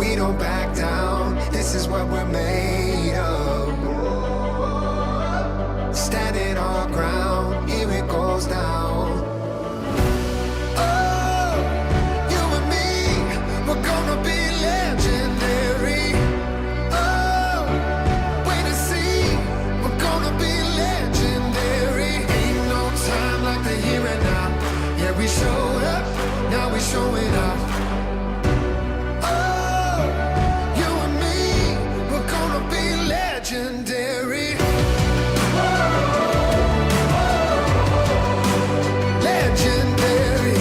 We don't back down, this is what we're made of. Standing our ground, here it goes down. Oh, you and me, we're gonna be legendary. Oh, wait and see, we're gonna be legendary. Ain't no time like the here and now. Yeah, we showed up, now we're showing up. Legendary. Legendary.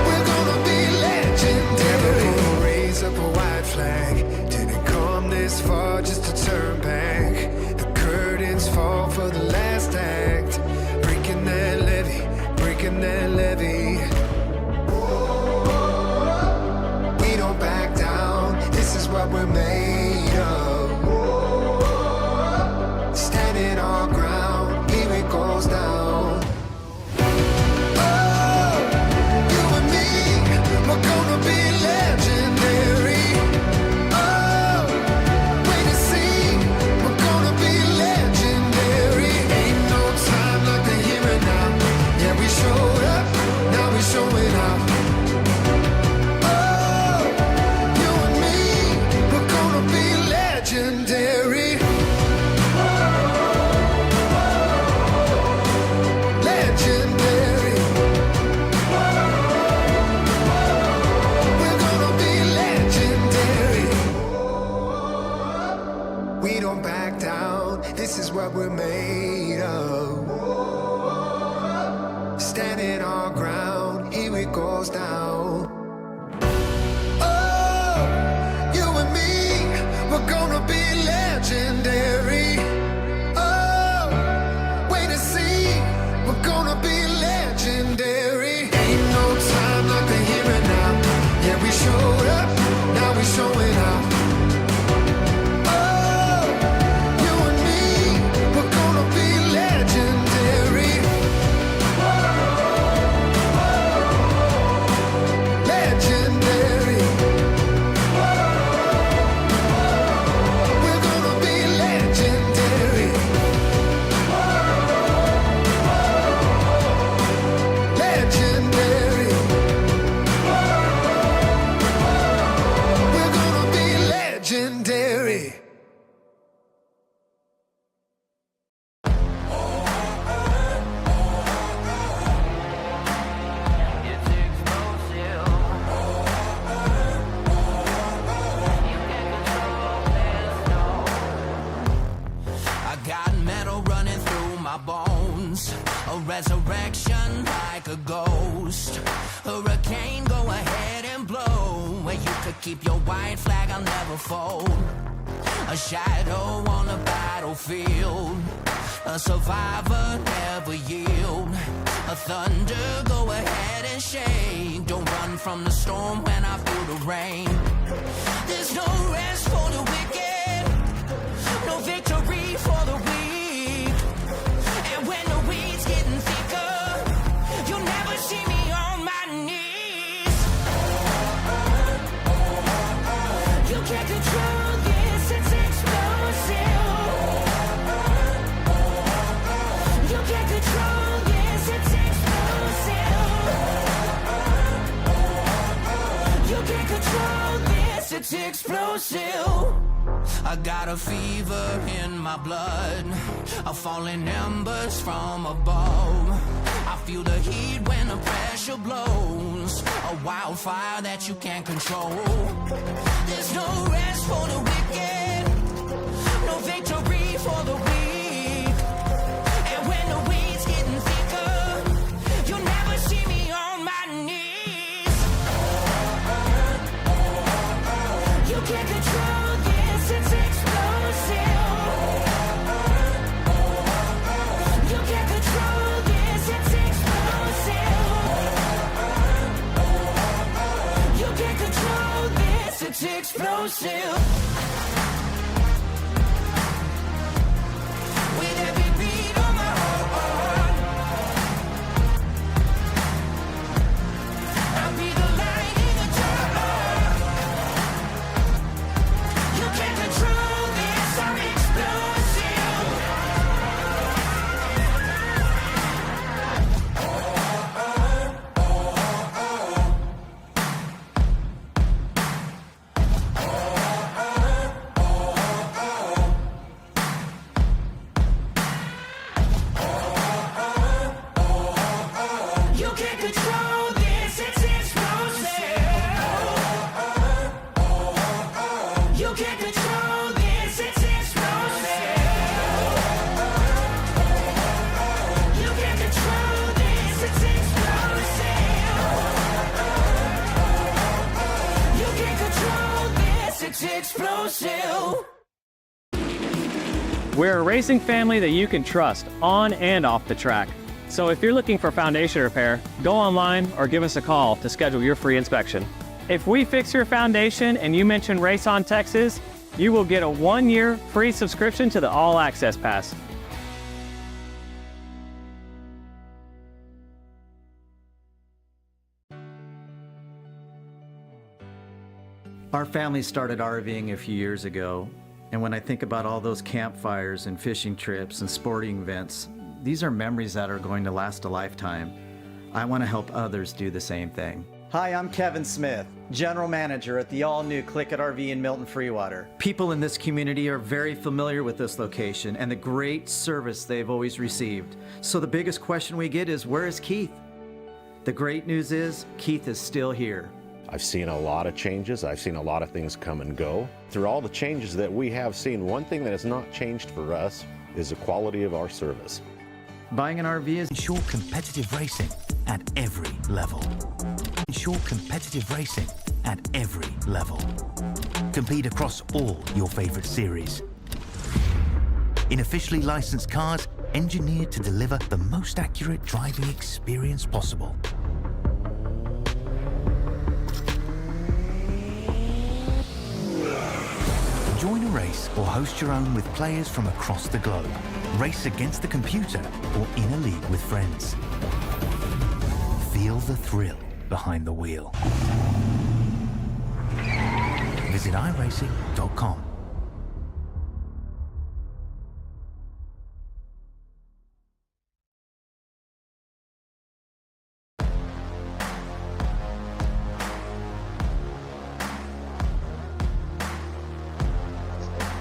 We're gonna be legendary. Raise up a white flag. Didn't come this far just to turn back. The curtains fall for the last act. Breaking that levee, breaking that levee. We don't back down. This is what we're made of. Standing our ground, here it goes down. Oh, you and me, we're gonna be legendary. Oh, wait and see, we're gonna be legendary. Ain't no time like the here and now. Yeah, we showed up, now we're showing up. Legendary. Legendary. We're gonna be legendary. We don't back down, this is what we're made of. Standing our ground, here it goes down. We're gonna be legendary. Oh, wait and see. We're gonna be legendary. Ain't no time like the here and now. Yeah, we showed up, now we're showing up. Oh, you and me, we're gonna be legendary. Legendary. Legendary. I got metal running through my bones, a resurrection like a ghost. Hurricane, go ahead and blow. Where you could keep your white flag, I'll never fold. A shadow on the battlefield, a survivor never yield. A thunder, go ahead and shake. Don't run from the storm when I feel the rain. There's no rest for the wicked, no victory for the weak. And when the weeds getting thicker, you'll never see me on my knees. You can't control this, it's explosive. You can't control this, it's explosive. You can't control this, it's explosive. I got a fever in my blood, a falling embers from above. I feel the heat when the pressure blows, a wildfire that you can't control. There's no rest for the wicked, no victory for the weak. And when the weeds getting thicker, you'll never see me on my knees. You can't control this, it's explosive. You can't control this, it's explosive. You can't control this, it's explosive. With every beat on my heart, I'll be the light. explosive. We're a racing family that you can trust on and off the track. So if you're looking for foundation repair, go online or give us a call to schedule your free inspection. If we fix your foundation and you mention Race On Texas, you will get a 1-year free subscription to the All Access Pass. Our family started RVing a few years ago, and when I think about all those campfires and fishing trips and sporting events, these are memories that are going to last a lifetime. I want to help others do the same thing. Hi, I'm Kevin Smith, General Manager at the all-new Click It RV in Milton Freewater. People in this community are very familiar with this location and the great service they've always received. So the biggest question we get is, where is Keith? The great news is, Keith is still here. I've seen a lot of changes. I've seen a lot of things come and go. Through all the changes that we have seen, one thing that has not changed for us is the quality of our service. Buying an RV is Ensure competitive racing at every level. Ensure competitive racing at every level. Compete across all your favorite series. In officially licensed cars, engineered to deliver the most accurate driving experience possible. Join a race or host your own with players from across the globe. Race against the computer or in a league with friends. Feel the thrill behind the wheel. Visit iRacing.com.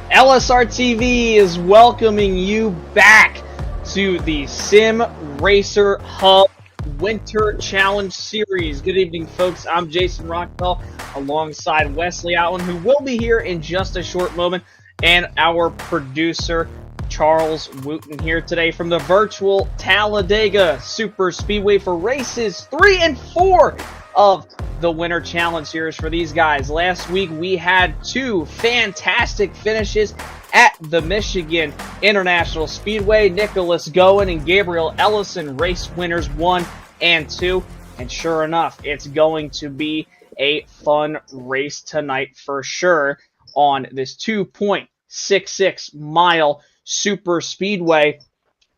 LSRTV is welcoming you back to the Sim Racer Hub Winter Challenge Series. Good evening, folks. I'm Jason Rockwell alongside Wesley Allen, who will be here in just a short moment, and our producer, Charles Wooten, here today from the virtual Talladega Super Speedway for races 3 and 4 of the Winter Challenge Series for these guys. Last week we had 2 fantastic finishes at the Michigan International Speedway. Nicholas Goen and Gabriel Ellison, race winners 1 and 2. And sure enough, it's going to be a fun race tonight for sure on this 2.66 mile super speedway.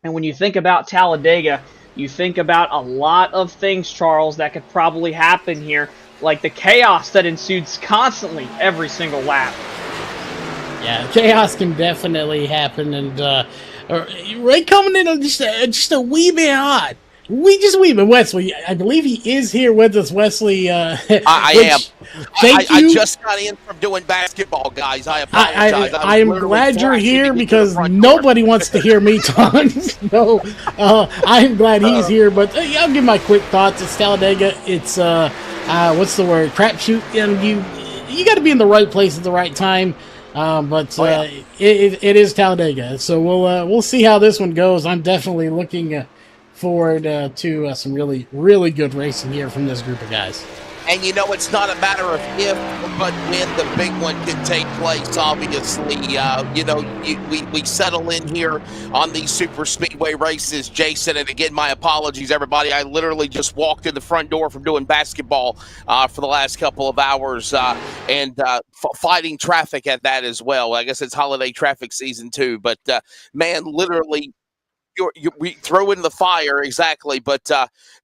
And when you think about Talladega, you think about a lot of things, Charles, that could probably happen here, like the chaos that ensues constantly every single lap. Yeah, chaos can definitely happen, and Ray coming in just a wee bit hot. Wee bit. Wesley, I believe he is here with us, Wesley. I am. Thank you. I just got in from doing basketball, guys. I apologize. I am glad you're here because nobody wants to hear me talk. So I am glad he's here. But I'll give my quick thoughts. It's Talladega. It's what's the word? Crapshoot. And you got to be in the right place at the right time. It is Talladega. So we'll see how this one goes. I'm definitely looking forward to some really, really good racing here from this group of guys. And you know, it's not a matter of if, but when the big one can take place, obviously. We settle in here on these super speedway races, Jason. And again, my apologies, everybody. I literally just walked in the front door from doing basketball for the last couple of hours and fighting traffic at that as well. I guess it's holiday traffic season too. But, man, literally, we throw in the fire, exactly. But,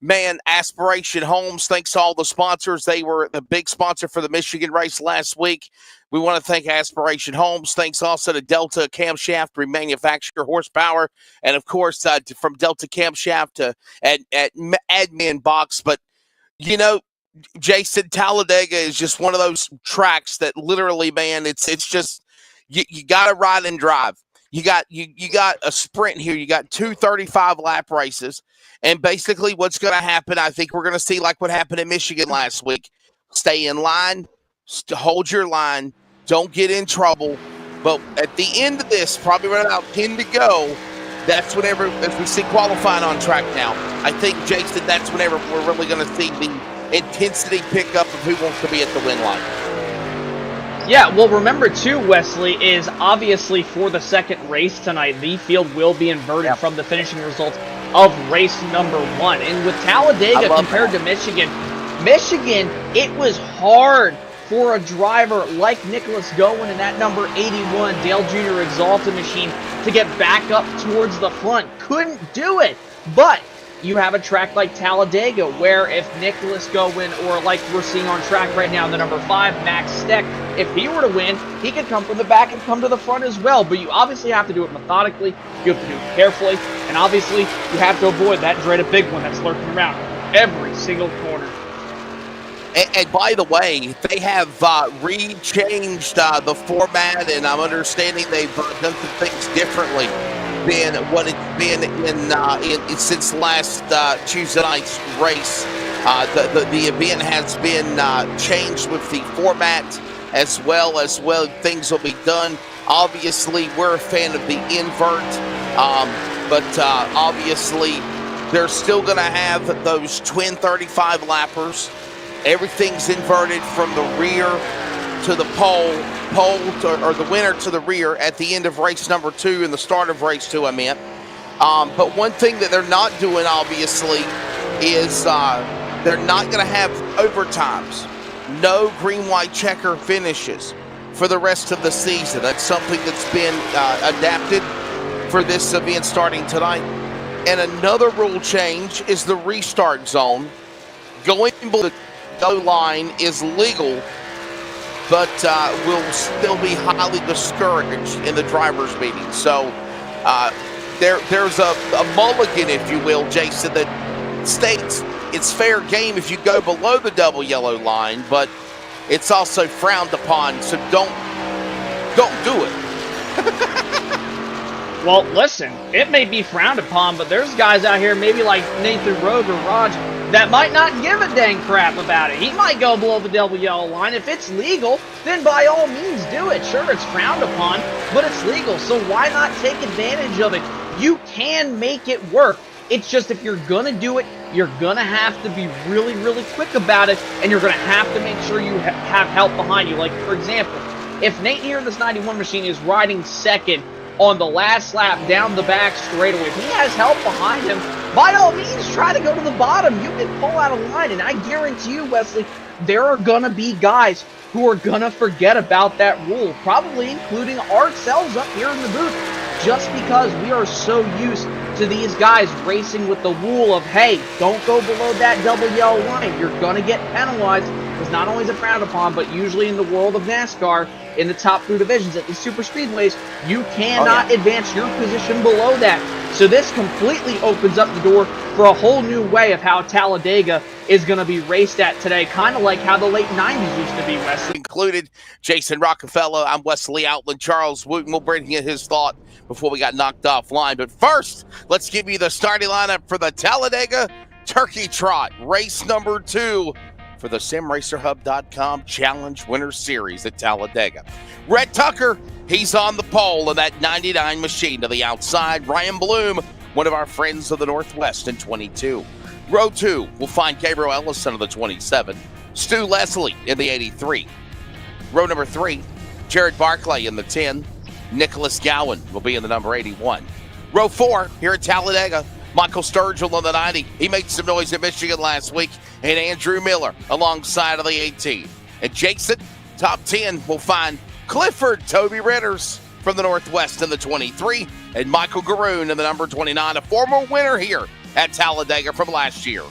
man, Aspiration Homes, thanks to all the sponsors. They were the big sponsor for the Michigan race last week. We want to thank Aspiration Homes. Thanks also to Delta Camshaft, remanufacture horsepower. And, of course, from Delta Camshaft to Admin Box. But, you know, Jason, Talladega is just one of those tracks that literally, man, it's just you got to ride and drive. You got a sprint here. You got 2 35-lap races. And basically what's going to happen, I think we're going to see like what happened in Michigan last week. Stay in line, hold your line, don't get in trouble. But at the end of this, probably around about 10 to go, that's whenever, as we see qualifying on track now, I think, Jason, that's whenever we're really going to see the intensity pick up of who wants to be at the win line. Yeah, well, remember too, Wesley, is obviously for the second race tonight, the field will be inverted from the finishing results of race number 1. And with Talladega compared to Michigan, it was hard for a driver like Nicholas Gowen in that number 81 Dale Jr. Exalted machine to get back up towards the front. Couldn't do it, but you have a track like Talladega where if Nicholas Gowen, or like we're seeing on track right now, the number 5, Max Steck, if he were to win, he could come from the back and come to the front as well. But you obviously have to do it methodically, you have to do it carefully, and obviously you have to avoid that dreaded big one that's lurking around every single corner. And by the way, they have re-changed the format, and I'm understanding they've done some things differently than what it's been in since last Tuesday night's race. The event has been changed with the format as well. Things will be done. Obviously, we're a fan of the invert, but obviously they're still going to have those twin 35 lappers. Everything's inverted from the rear to the pole or the winner to the rear at the end of race number 2 and the start of race 2, I meant. But one thing that they're not doing, obviously, is they're not going to have overtimes. No green-white checker finishes for the rest of the season. That's something that's been adapted for this event starting tonight. And another rule change is the restart zone. Going below the goal line is legal, but will still be highly discouraged in the drivers' meeting. So there's a mulligan, if you will, Jason, that states it's fair game if you go below the double yellow line, but it's also frowned upon, so don't do it. Well, listen, it may be frowned upon, but there's guys out here, maybe like Nathan Rogue or Raj, that might not give a dang crap about it. He might go below the double yellow line. If it's legal, then by all means do it. Sure, it's frowned upon, but it's legal, so why not take advantage of it? You can make it work. It's just if you're going to do it, you're going to have to be really, really quick about it, and you're going to have to make sure you have help behind you. Like, for example, if Nate here in this 91 machine is riding second on the last lap down the back straightaway, if he has help behind him, by all means, try to go to the bottom. You can pull out a line, and I guarantee you, Wesley, there are going to be guys who are going to forget about that rule, probably including ourselves up here in the booth, just because we are so used to these guys racing with the rule of, hey, don't go below that double yellow line. You're going to get penalized, because not only is it frowned upon, but usually in the world of NASCAR, in the top 2 divisions at the super speedways, you cannot advance your position below that. So this completely opens up the door for a whole new way of how Talladega is going to be raced at today, kind of like how the late 90s used to be, Wesley. Included Jason Rockefeller. I'm Wesley Outland. Charles Wooten will bring you his thought before we got knocked offline. But first, let's give you the starting lineup for the Talladega Turkey Trot, race number 2 for the SimRacerHub.com Challenge Winter Series at Talladega. Red Tucker, he's on the pole in that 99 machine to the outside. Ryan Bloom, one of our friends of the Northwest, in 22. Row 2 will find Gabriel Ellison of the 27. Stu Leslie in the 83. Row number 3, Jared Barclay in the 10. Nicholas Gowen will be in the number 81. Row 4 here at Talladega, Michael Sturgill on the 90. He made some noise in Michigan last week. And Andrew Miller alongside of the 18. And Jason, top 10, will find Clifford Toby Ritters from the Northwest in the 23. And Michael Garoon in the number 29, a former winner here at Talladega from last year.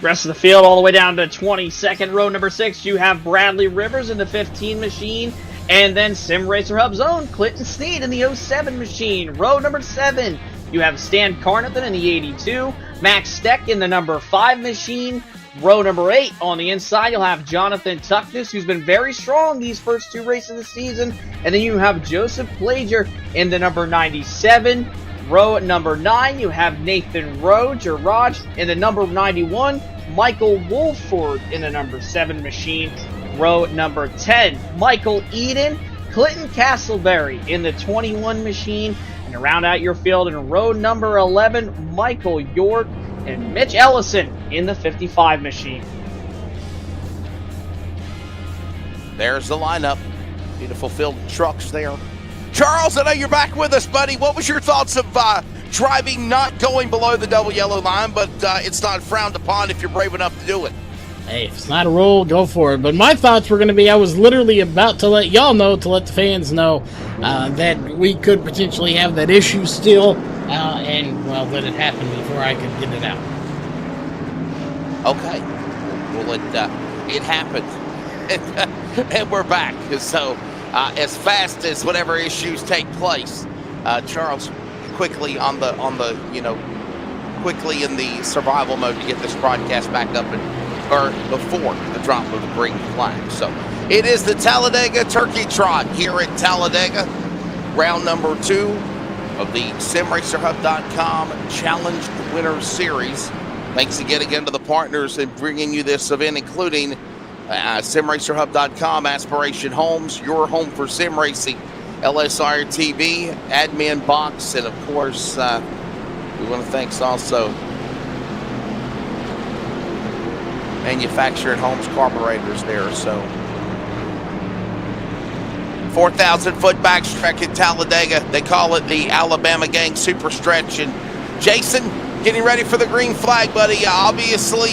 Rest of the field all the way down to 22nd row number 6. You have Bradley Rivers in the 15 machine. And then Sim Racer Hub's own Clinton Sneed in the 07 machine. Row number 7. You have Stan Carnathan in the 82, Max Steck in the number 5 machine. Row number 8 on the inside, you'll have Jonathan Tuckness, who's been very strong these first 2 races of the season. And then you have Joseph Plager in the number 97. Row number 9, you have Nathan Raj in the number 91. Michael Wolford in the number 7 machine. Row number 10, Michael Eden, Clinton Castleberry in the 21 machine. And to round out your field in row number 11, Michael York and Mitch Ellison in the 55 machine. There's the lineup. Beautiful field of trucks there. Charles, I know you're back with us, buddy. What was your thoughts of driving not going below the double yellow line, but it's not frowned upon if you're brave enough to do it? Hey, if it's not a rule, go for it. But my thoughts were going to be, I was literally about to let y'all know, to let the fans know, that we could potentially have that issue still, and, well, let it happen before I could get it out. Okay. Well, it happened. And we're back. So, as fast as whatever issues take place, Charles, quickly quickly in the survival mode to get this broadcast back up or before the drop of the green flag. So it is the Talladega Turkey Trot here at Talladega, round number 2 of the SimRacerHub.com Challenge Winner Series. Thanks again to the partners in bringing you this event, including SimRacerHub.com, Aspiration Homes, your home for sim racing, LSRTV, Admin Box, and of course, we want to thank also Manufactured Homes Carburetors there. So 4,000-foot backstretch at Talladega. They call it the Alabama Gang Super Stretch. And Jason, getting ready for the green flag, buddy. Obviously,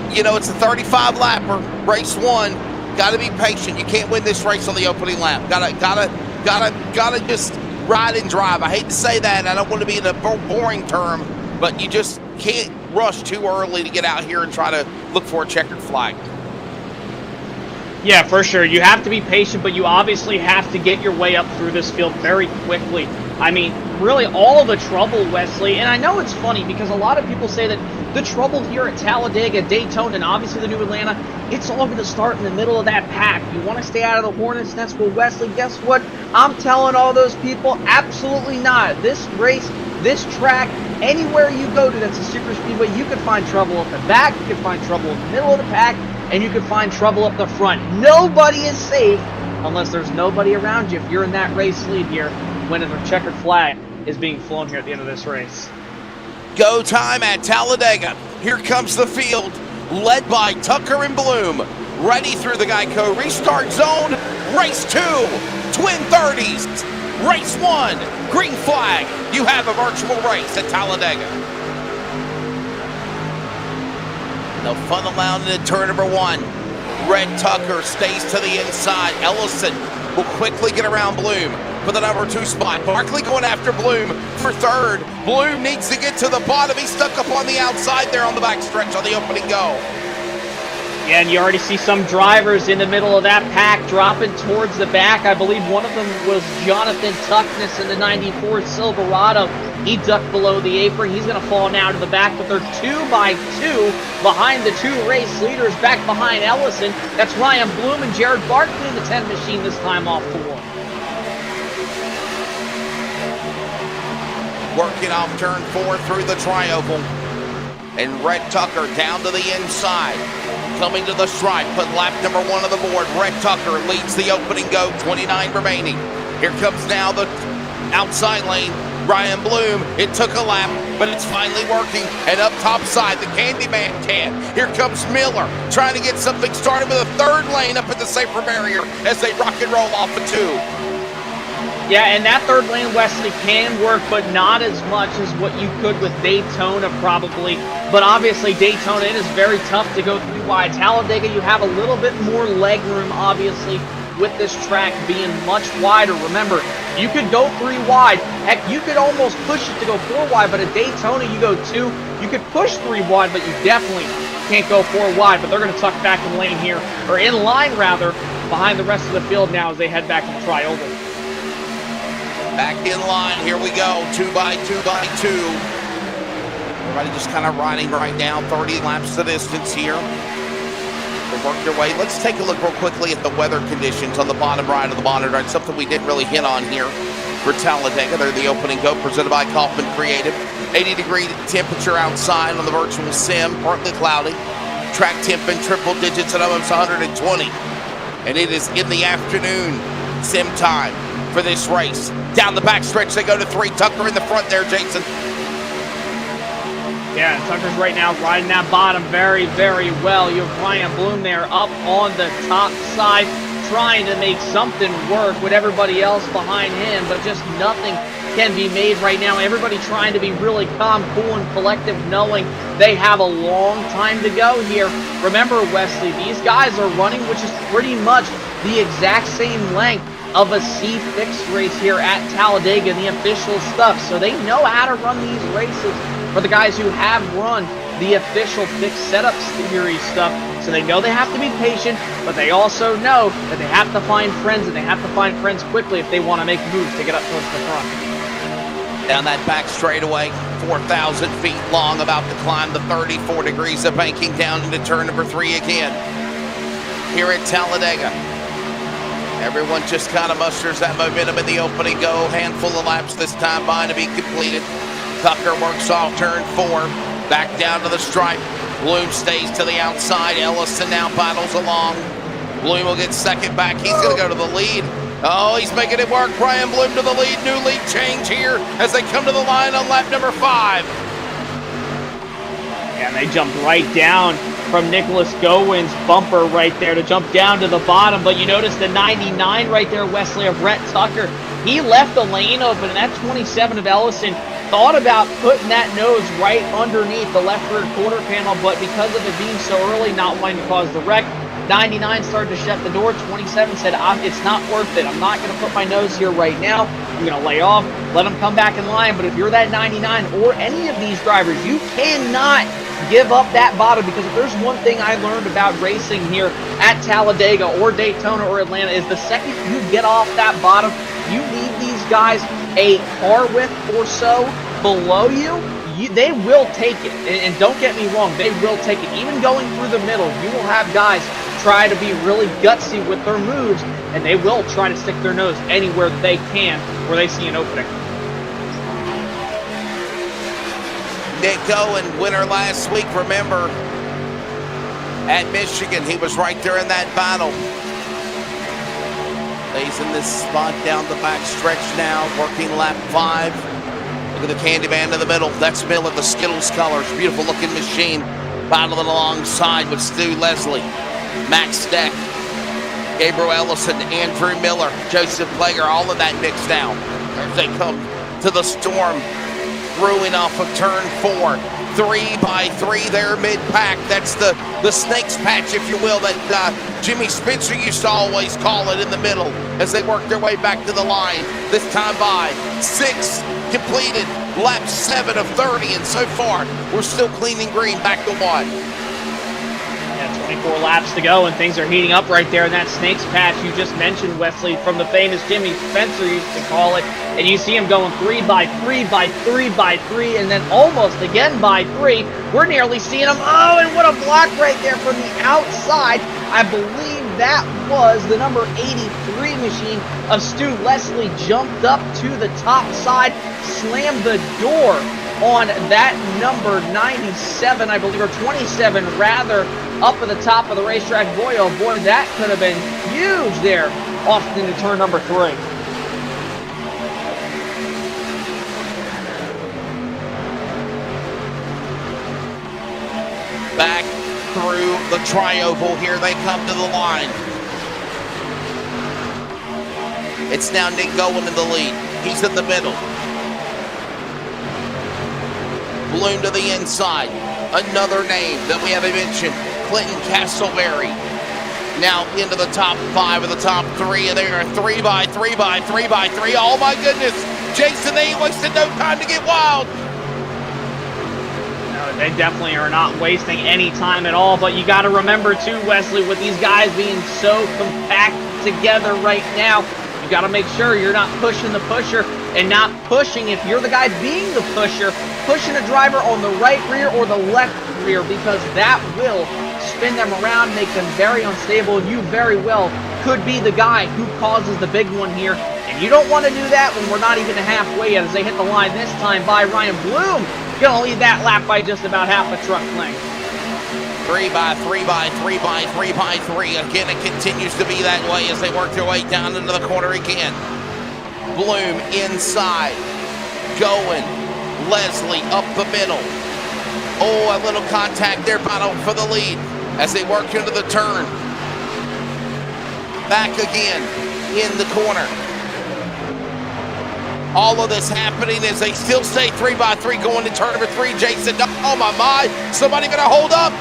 it's a 35-lapper, race 1. Got to be patient. You can't win this race on the opening lap. Gotta just ride and drive. I hate to say that. I don't want to be in a boring term, but you just can't rush too early to get out here and try to look for a checkered flag. Yeah, for sure. You have to be patient, but you obviously have to get your way up through this field very quickly. I mean, really all the trouble, Wesley, and I know it's funny because a lot of people say that the trouble here at Talladega, Daytona, and obviously the New Atlanta, it's all going to start in the middle of that pack. You want to stay out of the Hornets' nest? Well, Wesley, guess what? I'm telling all those people, absolutely not. This race, this track, anywhere you go to that's a super speedway, you can find trouble at the back, you can find trouble in the middle of the pack, and you can find trouble up the front. Nobody is safe unless there's nobody around you if you're in that race lead here when a checkered flag is being flown here at the end of this race. Go time at Talladega. Here comes the field, led by Tucker and Bloom. Ready through the Geico restart zone. Race 2, twin 30s. Race 1, green flag. You have a virtual race at Talladega. The fun allowed in turn number 1. Red Tucker stays to the inside. Ellison will quickly get around Bloom for the number 2 spot. Barkley going after Bloom for 3rd. Bloom needs to get to the bottom. He's stuck up on the outside there on the back stretch on the opening go. Yeah, and you already see some drivers in the middle of that pack dropping towards the back. I believe one of them was Jonathan Tuckness in the 94 Silverado. He ducked below the apron. He's going to fall now to the back, but they're 2 by 2 behind the 2 race leaders back behind Ellison. That's Ryan Bloom and Jared Barkley in the 10 machine this time off the wall. Working off turn 4 through the tri-oval. And Red Tucker down to the inside. Coming to the stripe, put lap number 1 on the board. Red Tucker leads the opening go, 29 remaining. Here comes now the outside lane. Ryan Bloom, it took a lap, but it's finally working. And up top side, the Candyman can. Here comes Miller, trying to get something started with a 3rd lane up at the safer barrier as they rock and roll off a 2. Yeah, and that 3rd lane, Wesley, can work, but not as much as what you could with Daytona probably. But obviously, Daytona, it is very tough to go 3 wide. Talladega, you have a little bit more leg room, obviously, with this track being much wider. Remember, you could go 3 wide. Heck, you could almost push it to go 4 wide, but at Daytona, you go 2. You could push 3 wide, but you definitely can't go 4 wide. But they're going to tuck back in lane here, or in line, rather, behind the rest of the field now as they head back to the tri-oval. Back in line, here we go, 2 by 2 by 2. Everybody just kind of riding right now, 30 laps the distance here. They work their way. Let's take a look real quickly at the weather conditions on the bottom right of the monitor. It's something we didn't really hit on here for Talladega. They're the opening go, presented by Kaufman Creative. 80-degree temperature outside on the virtual sim, partly cloudy. Track temp in triple digits at almost 120. And it is in the afternoon sim time for this race. Down the back stretch, they go to 3. Tucker in the front there, Jason. Yeah, Tucker's right now riding that bottom very, very well. You have Ryan Bloom there up on the top side. trying to make something work with everybody else behind him, but just nothing can be made right now. Everybody trying to be really calm, cool, and collective, knowing they have a long time to go here. Remember, Wesley, these guys are running, which is pretty much the exact same length of a C6 race here at Talladega, the official stuff. So they know how to run these races for the guys who have run the official fixed setup series stuff. So they know they have to be patient, but they also know that they have to find friends, and they have to find friends quickly if they want to make moves to get up towards the front. Down that back straightaway, 4,000 feet long, about to climb the 34 degrees of banking down into turn number 3 again. Here at Talladega, everyone just kind of musters that momentum in the opening go. Handful of laps this time by to be completed. Tucker works off turn 4, back down to the stripe. Bloom stays to the outside. Ellison now battles along. Bloom will get second back. He's going to go to the lead. Oh, he's making it work. Brian Bloom to the lead. New lead change here as they come to the line on lap number 5. And they jumped right down from Nicholas Gowen's bumper right there to jump down to the bottom. But you notice the 99 right there, Wesley, of Rhett Tucker. He left the lane open, and that 27 of Ellison thought about putting that nose right underneath the left rear quarter panel, but because of it being so early, not wanting to cause the wreck, 99 started to shut the door. 27 said, it's not worth it. I'm not going to put my nose here right now. I'm going to lay off, let him come back in line. But if you're that 99 or any of these drivers, you cannot give up that bottom, because if there's one thing I learned about racing here at Talladega or Daytona or Atlanta is the second you get off that bottom, you leave these guys a car width or so below you, they will take it. And don't get me wrong, they will take it. Even going through the middle, you will have guys try to be really gutsy with their moves, and they will try to stick their nose anywhere they can where they see an opening. Nick Owen, winner last week, remember, at Michigan. He was right there in that battle. Stays in this spot down the back stretch now, working lap 5. Look at the candy man in the middle. That's Miller, the Skittles colors. Beautiful looking machine. Battling alongside with Stu Leslie, Max Steck, Gabriel Ellison, Andrew Miller, Joseph Plager, all of that mix now as they come to the storm. Brewing off of turn 4, 3x3 there mid-pack. That's the snake's patch, if you will, that Jimmy Spencer used to always call it in the middle as they work their way back to the line. This time by 6 completed, lap 7 of 30, and so far we're still cleaning green back to 1. 24 laps to go, and things are heating up right there in that snake's patch you just mentioned, Wesley, from the famous Jimmy Spencer used to call it. And you see him going 3x3x3x3, and then almost again by 3. We're nearly seeing him. Oh, and what a block right there from the outside. I believe that was the number 83 machine of Stu Leslie. Jumped up to the top side, slammed the door on that number 97, I believe, or 27 rather, up at the top of the racetrack. Boy, oh boy, that could have been huge there off into turn number 3. Back through the tri-oval, here they come to the line. It's now Nick Gowen in the lead. He's in the middle. Bloom to the inside. Another name that we haven't mentioned, Clinton Castleberry. Now into the top 5 of the top 3, and they are 3x3x3x3. Oh my goodness, Jason, they ain't wasted no time to get wild. No, they definitely are not wasting any time at all, but you got to remember too, Wesley, with these guys being so compact together right now, you got to make sure you're not pushing the pusher and not pushing, if you're the guy being the pusher, pushing a driver on the right rear or the left rear, because that will spin them around, make them very unstable, and you very well could be the guy who causes the big one here. And you don't want to do that when we're not even halfway yet as they hit the line this time by Ryan Bloom. Gonna lead that lap by just about half a truck length. 3x3x3x3x3. Again, it continues to be that way as they work their way down into the corner again. Bloom inside. Going. Leslie up the middle. Oh, a little contact there, battle for the lead as they work into the turn. back again in the corner. All of this happening as they still stay 3x3 going to turn number 3. Jason, oh my, somebody gonna hold up?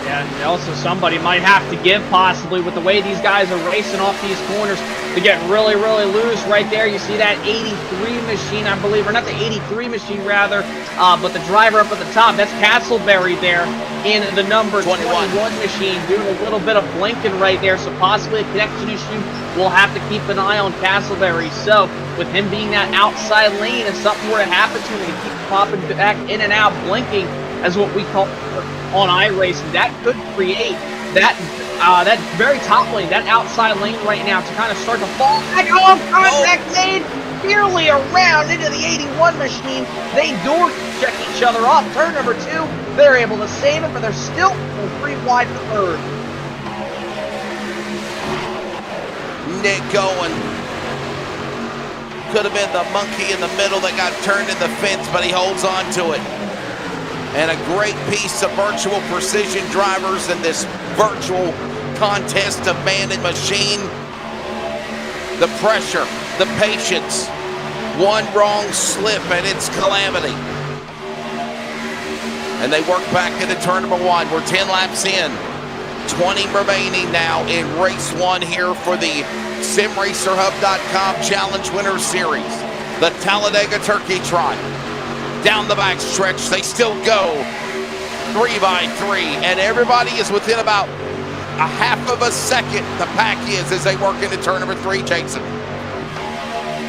Yeah, and also somebody might have to give possibly with the way these guys are racing off these corners to get really, really loose right there. You see that 83 machine, I believe, or not the 83 machine rather, but the driver up at the top, that's Castleberry there in the number 21 machine doing a little bit of blinking right there, so possibly a connection issue. We'll have to keep an eye on Castleberry. So with him being that outside lane, if something were to happen to him, he keep popping back in and out, blinking, as what we call on iRacing, that could create that very top lane, that outside lane right now to kind of start to fall back. Oh, contact made nearly around into the 81 machine. They door check each other off. Turn number 2, they're able to save it, but they're still 3 wide for third. Nick going. Could have been the monkey in the middle that got turned in the fence, but he holds on to it. And a great piece of virtual precision drivers in this virtual contest of man and machine. The pressure, the patience. One wrong slip and it's calamity. And they work back into turn number 1. We're 10 laps in. 20 remaining now in race 1 here for the SimRacerHub.com Challenge Winner Series. The Talladega Turkey Trot. Down the back stretch, they still go 3x3, and everybody is within about a half of a second, the pack is, as they work into turn number 3, Jason.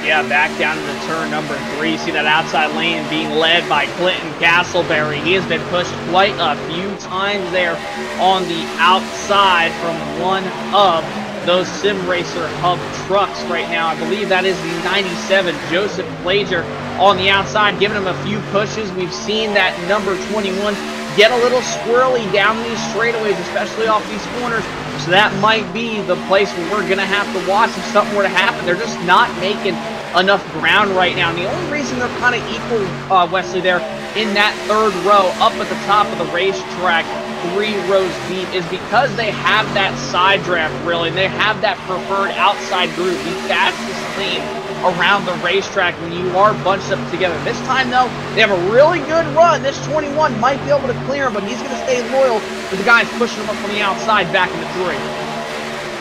Yeah, back down into turn number 3. You see that outside lane being led by Clinton Castleberry. He has been pushed quite a few times there on the outside from one of those Sim Racer Hub trucks right now. I believe that is the 97 Joseph Flager on the outside, giving him a few pushes. We've seen that number 21 get a little squirrely down these straightaways, especially off these corners. So that might be the place where we're going to have to watch if something were to happen. They're just not making enough ground right now. And the only reason they're kind of equal, Wesley, there in that third row up at the top of the racetrack, 3 rows deep, is because they have that side draft, really, and they have that preferred outside group, the fastest lane around the racetrack when you are bunched up together. This time, though, they have a really good run. This 21 might be able to clear him, but he's going to stay loyal to the guys pushing him up from the outside back into 3.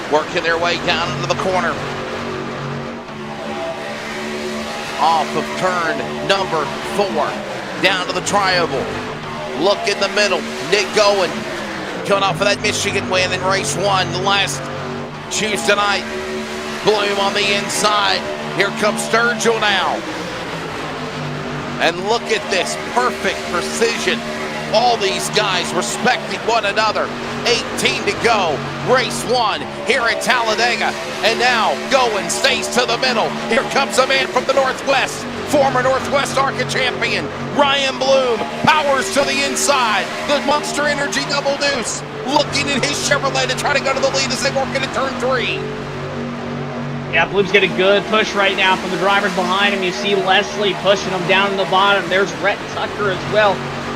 Working their way down into the corner. Off of turn number 4, down to the tri-oval. Look in the middle, Nick going. Coming off of that Michigan win in race 1 last Tuesday night. Bloom on the inside. Here comes Sturgill now. And look at this perfect precision. All these guys respecting one another. 18 to go. Race 1 here at Talladega. And now going stays to the middle. Here comes a man from the Northwest. Former Northwest ARCA champion, Ryan Bloom, powers to the inside. The Monster Energy double deuce. Looking in his Chevrolet to try to go to the lead as they work into turn 3. Yeah, Bloom's getting a good push right now from the drivers behind him. You see Leslie pushing him down in the bottom. There's Rhett Tucker as well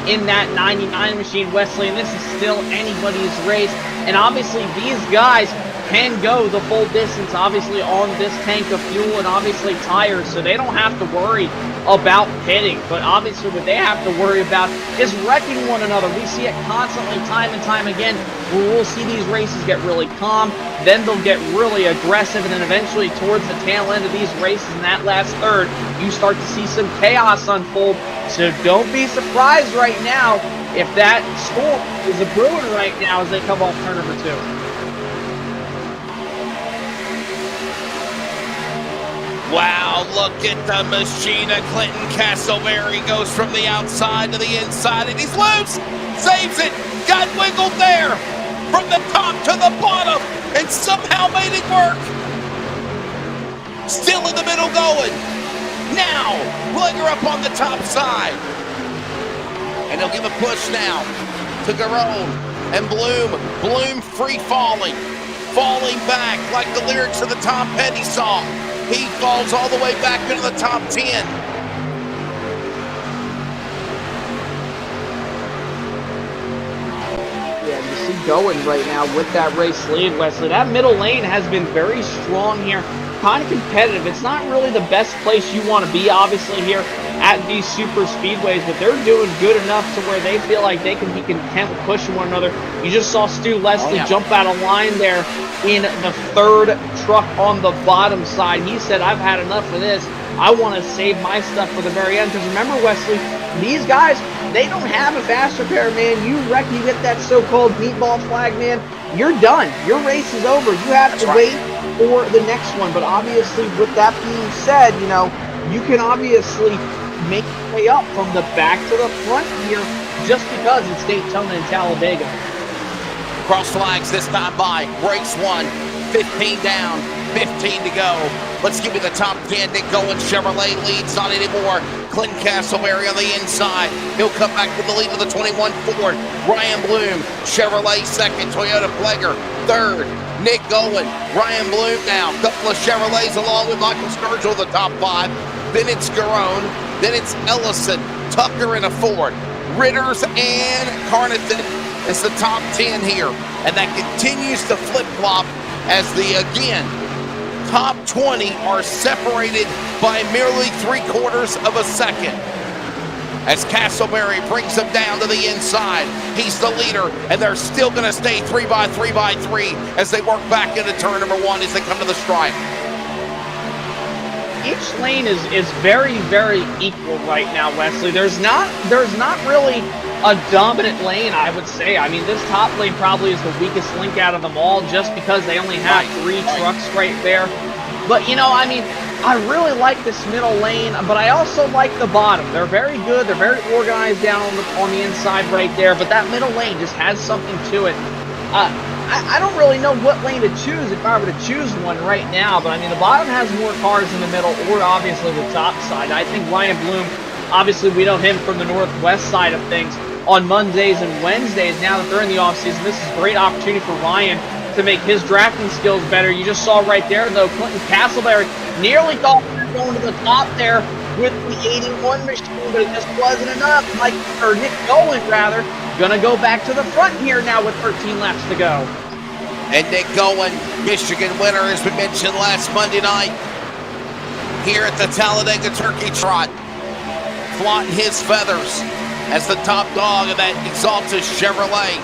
in that 99 machine, Wesley, and this is still anybody's race. And obviously these guys can go the full distance, obviously, on this tank of fuel and obviously tires, so they don't have to worry about pitting. But obviously what they have to worry about is wrecking one another. We see it constantly, time and time again, where we'll see these races get really calm, then they'll get really aggressive, and then eventually towards the tail end of these races in that last third, you start to see some chaos unfold. So don't be surprised right now if that storm is a brewing right now as they come off turn number 2. Wow, look at the machine of Clinton Castleberry. Goes from the outside to the inside, and he's loose. Saves it. Got wiggled there from the top to the bottom, and somehow made it work. Still in the middle going. Now, Flager up on the top side. And he'll give a push now to Garone and Bloom. Bloom free falling. Falling back like the lyrics of the Tom Petty song. He falls all the way back into the top 10. Yeah, you obviously going right now with that race lead, Wesley. That middle lane has been very strong here, kind of competitive. It's not really the best place you want to be, obviously, here at these super speedways, but they're doing good enough to where they feel like they can be content with pushing one another. You just saw Stu Leslie jump out of line there in the third truck on the bottom side. He said, I've had enough of this. I want to save my stuff for the very end. Because remember, Wesley, these guys, they don't have a fast repair, man. You wreck, you get that so-called meatball flag, man, you're done. Your race is over. You have to wait for the next one. But obviously, with that being said, you know, you can obviously make your way up from the back to the front here just because it's Daytona and Talladega. Cross flags this time by. Race 1, 15 down, 15 to go. Let's give you the top 10. Nick Gowen, Chevrolet leads, not anymore. Clinton Castleberry on the inside. He'll come back with the lead of the 21 Ford. Ryan Bloom, Chevrolet second. Toyota Plager third. Nick Gowen, Ryan Bloom now. Couple of Chevrolets along with Michael Sturgill, the top 5. Then it's Garone. Then it's Ellison, Tucker in a Ford. Ritters and Carnathan is the top 10 here. And that continues to flip-flop as the, again, top 20 are separated by merely 3/4 of a second. As Castleberry brings them down to the inside. He's the leader, and they're still going to stay 3 by 3 by 3 as they work back into turn number 1 as they come to the stripe. Each lane is very, very equal right now, Wesley. There's not really a dominant lane, I would say. I mean, this top lane probably is the weakest link out of them all just because they only have 3 trucks right there. But, you know, I mean, I really like this middle lane, but I also like the bottom. They're very good. They're very organized down on the inside right there, but that middle lane just has something to it. I don't really know what lane to choose if I were to choose one right now, but I mean, the bottom has more cars in the middle, or obviously the top side. I think Ryan Bloom, obviously we know him from the northwest side of things on Mondays and Wednesdays. Now that they're in the offseason, this is a great opportunity for Ryan to make his drafting skills better. You just saw right there, though, Clinton Castleberry nearly thought he was going to the top there with the 81 machine, but it just wasn't enough. Nick Gowen, rather, gonna go back to the front here now with 13 laps to go. And Nick Gowen, Michigan winner, as we mentioned last Monday night, here at the Talladega Turkey Trot, flaunting his feathers as the top dog of that Exaltus Chevrolet.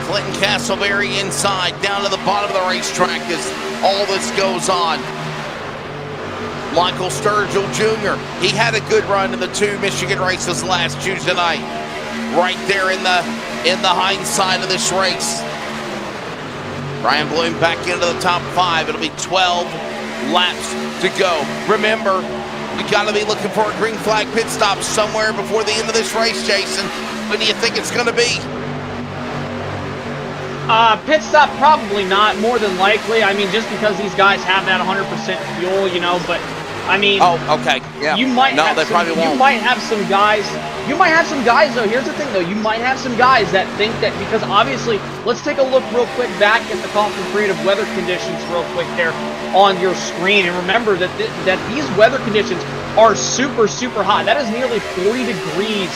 Clinton Castleberry inside, down to the bottom of the racetrack as all this goes on. Michael Sturgill Jr., he had a good run in the 2 Michigan races last Tuesday night. Right there in the hindsight of this race. Ryan Bloom back into the top 5. It'll be 12 laps to go. Remember, we got to be looking for a green flag pit stop somewhere before the end of this race, Jason. When do you think it's going to be? Pit stop, probably not, more than likely. I mean, just because these guys have that 100% fuel, you know, but I mean, oh, okay, yeah. You might no, have they some, probably won't. You might have some guys. You might have some guys, though. Here's the thing, though. You might have some guys that think that because obviously, let's take a look real quick back at the Coffin Creative weather conditions real quick there on your screen, and remember that that these weather conditions are super, super hot. That is nearly 40 degrees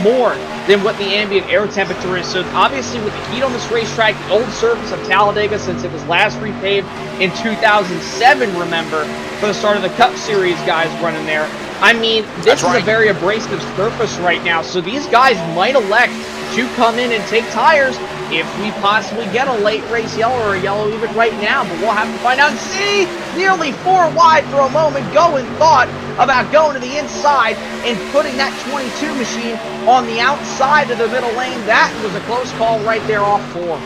more than what the ambient air temperature is. So obviously, with the heat on this racetrack, the old surface of Talladega, since it was last repaved in 2007, remember, for the start of the Cup Series, guys running there. I mean, this is a very abrasive surface right now, so these guys might elect to come in and take tires if we possibly get a late race yellow or a yellow even right now, but we'll have to find out. See, nearly 4 wide for a moment. Gowen thought about going to the inside and putting that 22 machine on the outside of the middle lane. That was a close call right there off 4.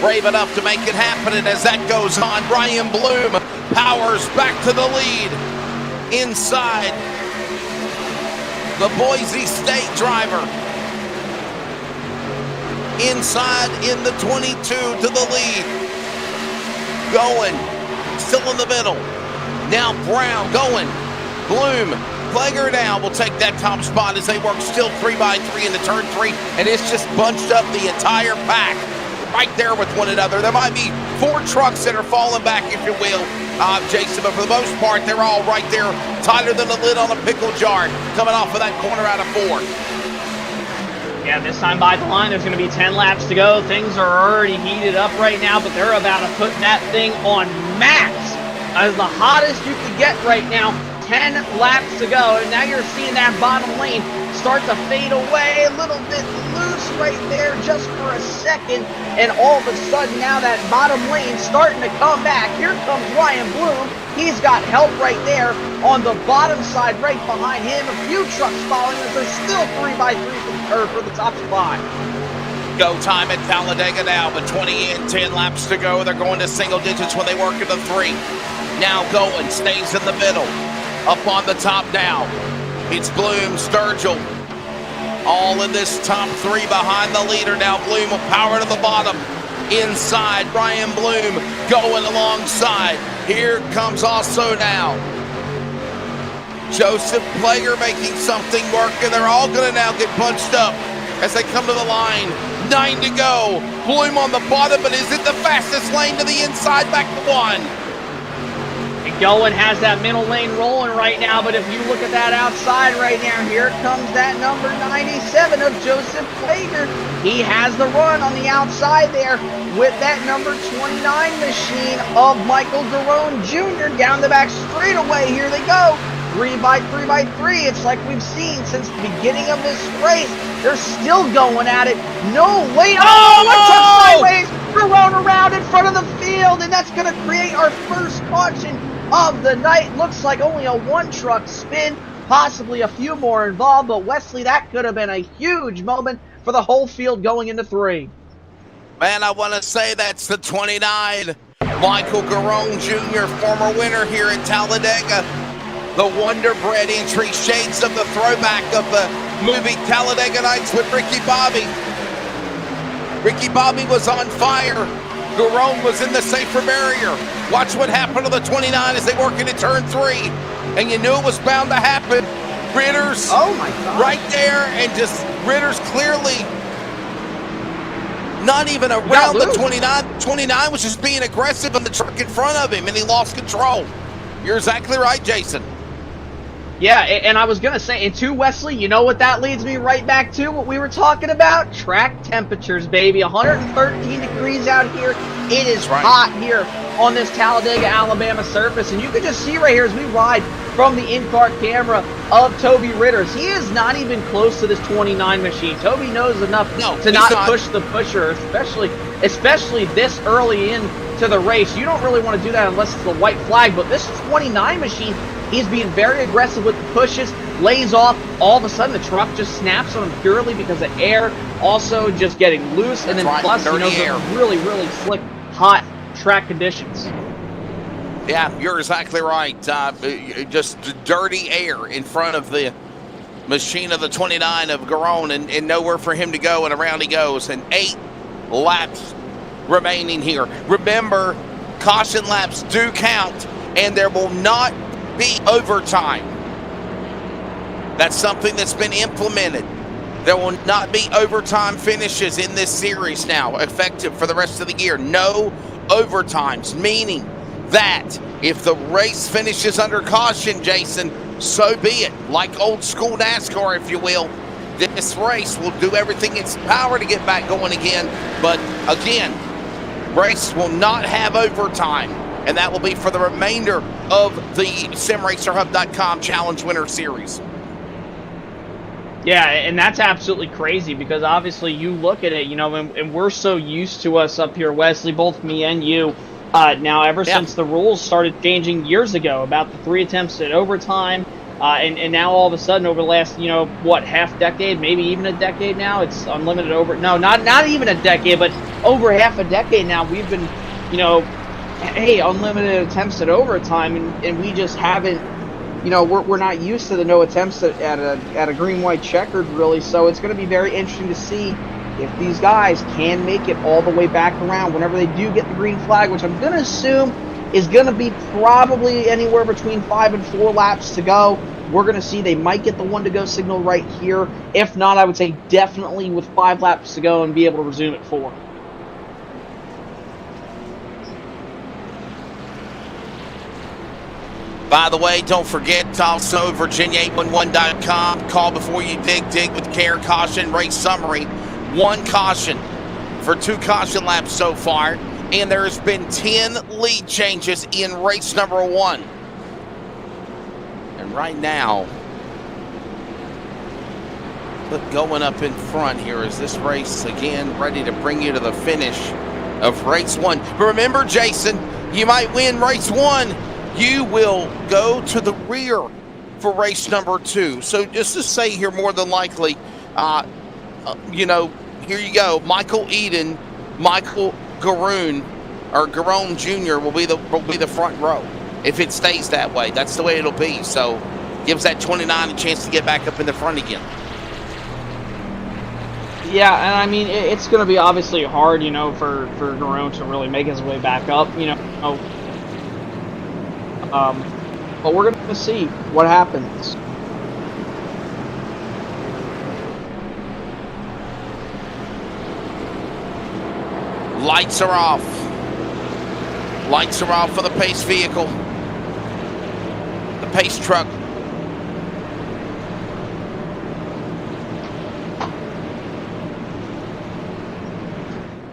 Brave enough to make it happen, and as that goes on, Ryan Bloom powers back to the lead. Inside, the Boise State driver. Inside in the 22 to the lead. Gowen, still in the middle. Now Brown, Gowen, Bloom, Plager now will take that top spot as they work still 3 by 3 into turn 3, and it's just bunched up the entire pack right there with one another. There might be 4 trucks that are falling back, if you will, Jason, but for the most part, they're all right there, tighter than the lid on a pickle jar, coming off of that corner out of 4. Yeah, this time by the line, there's going to be 10 laps to go. Things are already heated up right now, but they're about to put that thing on max as the hottest you can get right now. 10 laps to go, and now you're seeing that bottom lane start to fade away, a little bit loose right there just for a second, and all of a sudden now that bottom lane starting to come back. Here comes Ryan Bloom. He's got help right there on the bottom side right behind him. A few trucks following as there's still 3x3 for the top spot. Go time at Talladega now, but 20 in, 10 laps to go. They're going to single digits when they work into 3. Now going, stays in the middle. Up on the top now. It's Bloom, Sturgill. All in this top 3 behind the leader now. Bloom will power to the bottom. Inside, Ryan Bloom going alongside. Here comes also now Joseph Plager making something work, and they're all going to now get bunched up as they come to the line. 9 to go. Bloom on the bottom, but is it the fastest lane to the inside? Back to 1. And Goen has that middle lane rolling right now, but if you look at that outside right now, here comes that number 97 of Joseph Plager. He has the run on the outside there with that number 29 machine of Michael Garone Jr. down the back straightaway. Here they go. 3x3x3. It's like we've seen since the beginning of this race. They're still going at it. No, wait. Oh, it took sideways. Garone around in front of the field, and that's going to create our first caution of the night. Looks like only a 1-truck spin, possibly a few more involved, but Wesley, that could have been a huge moment for the whole field going into 3. Man, I want to say that's the 29. Michael Garone Jr., former winner here at Talladega. The Wonder Bread entry, shades of the throwback of the movie Talladega Nights with Ricky Bobby. Ricky Bobby was on fire. Garone was in the safer barrier. Watch what happened to the 29 as they work into turn 3. And you knew it was bound to happen. Ritter's oh my God, right there, and just Ritter's clearly not even around the 29. 29 was just being aggressive on the truck in front of him, and he lost control. You're exactly right, Jason. Yeah, and I was going to say, and too, Wesley, you know what that leads me right back to? What we were talking about? Track temperatures, baby. 113 degrees out here. It is hot here on this Talladega, Alabama surface. And you can just see right here as we ride from the in-car camera of Toby Ritters. He is not even close to this 29 machine. Toby knows enough to not push the pusher, especially this early into the race. You don't really want to do that unless it's the white flag. But this 29 machine, he's being very aggressive with the pushes, lays off. All of a sudden, the truck just snaps on him purely because of air. Also, just getting loose, and then plus, you know, the really, really slick, hot track conditions. Yeah, you're exactly right. Just dirty air in front of the machine of the 29 of Garone, and nowhere for him to go, and around he goes. And 8 laps remaining here. Remember, caution laps do count, and there will not be overtime. That's something that's been implemented. There will not be overtime finishes in this series now, effective for the rest of the year. No overtimes, meaning that if the race finishes under caution, Jason, so be it. Like old school NASCAR, if you will. This race will do everything in its power to get back going again. But again, race will not have overtime. And that will be for the remainder of the SimRacerHub.com Challenge Winter Series. Yeah, and that's absolutely crazy because obviously you look at it, you know, and we're so used to us up here, Wesley, both me and you, now ever since the rules started changing years ago about the 3 attempts at overtime, and now all of a sudden over the last, you know, what, half decade, maybe even a decade now, it's unlimited over, no, not even a decade, but over half a decade now, we've been, you know, hey, unlimited attempts at overtime, and we just haven't, you know, we're not used to the no attempts at a green-white checkered, really, so it's going to be very interesting to see if these guys can make it all the way back around whenever they do get the green flag, which I'm going to assume is going to be probably anywhere between 5 and 4 laps to go. We're going to see they might get the 1-to-go signal right here. If not, I would say definitely with 5 laps to go and be able to resume at 4. By the way, don't forget also Virginia811.com. Call before you dig with care, caution, race summary. 1 caution for 2 caution laps so far. And there's been 10 lead changes in race number 1. And right now, going up in front here is this race again, ready to bring you to the finish of race 1. But remember, Jason, you might win race 1. You will go to the rear for race number 2. So just to say here, more than likely, you know, here you go. Michael Eden, Michael Garoon, or Garone Jr. will be the front row if it stays that way. That's the way it'll be. So gives that 29 a chance to get back up in the front again. Yeah, and I mean, it's going to be obviously hard, you know, for Garone to really make his way back up, you know. But we're going to see what happens. Lights are off. Lights are off for the pace vehicle. The pace truck.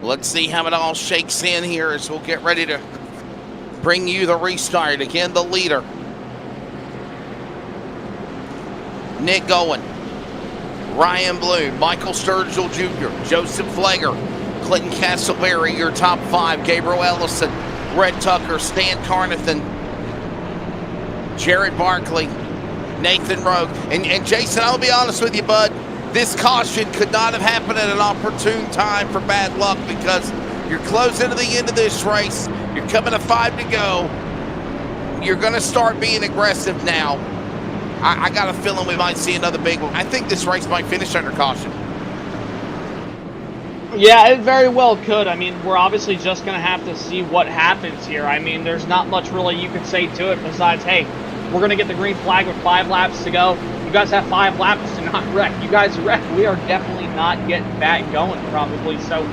Let's see how it all shakes in here as we'll get ready to bring you the restart. Again, the leader, Nick Owen, Ryan Bloom, Michael Sturgill Jr., Joseph Flager, Clinton Castleberry, your top 5, Gabriel Ellison, Red Tucker, Stan Carnathan, Jared Barkley, Nathan Rogue. And Jason, I'll be honest with you, bud, this caution could not have happened at an opportune time for bad luck, because you're closing to the end of this race. You're coming to 5 to go. You're going to start being aggressive now. I got a feeling we might see another big one. I think this race might finish under caution. Yeah, it very well could. I mean, we're obviously just going to have to see what happens here. I mean, there's not much really you can say to it besides, hey, we're going to get the green flag with 5 laps to go. You guys have 5 laps to not wreck. You guys wreck. We are definitely not getting back going, probably. So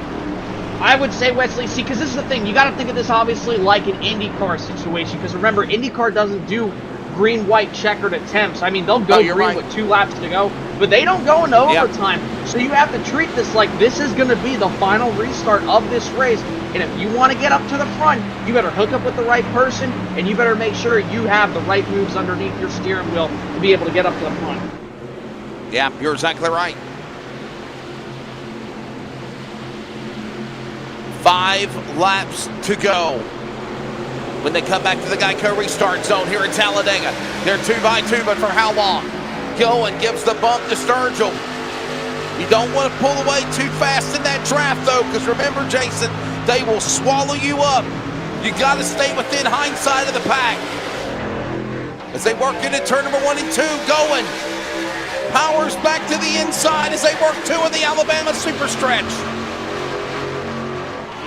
I would say, Wesley, see, because this is the thing. You got to think of this, obviously, like an IndyCar situation. Because remember, IndyCar doesn't do green-white checkered attempts. I mean, they'll go green right with 2 laps to go, but they don't go into overtime. So you have to treat this like this is going to be the final restart of this race. And if you want to get up to the front, you better hook up with the right person, and you better make sure you have the right moves underneath your steering wheel to be able to get up to the front. Yeah, you're exactly right. 5 laps to go when they come back to the Geico restart zone here at Talladega. They're 2 by 2, but for how long? Going gives the bump to Sturgill. You don't want to pull away too fast in that draft, though, because remember, Jason, they will swallow you up. You got to stay within hindsight of the pack. As they work into turn number 1 and 2, going. Powers back to the inside as they work 2 in the Alabama super stretch.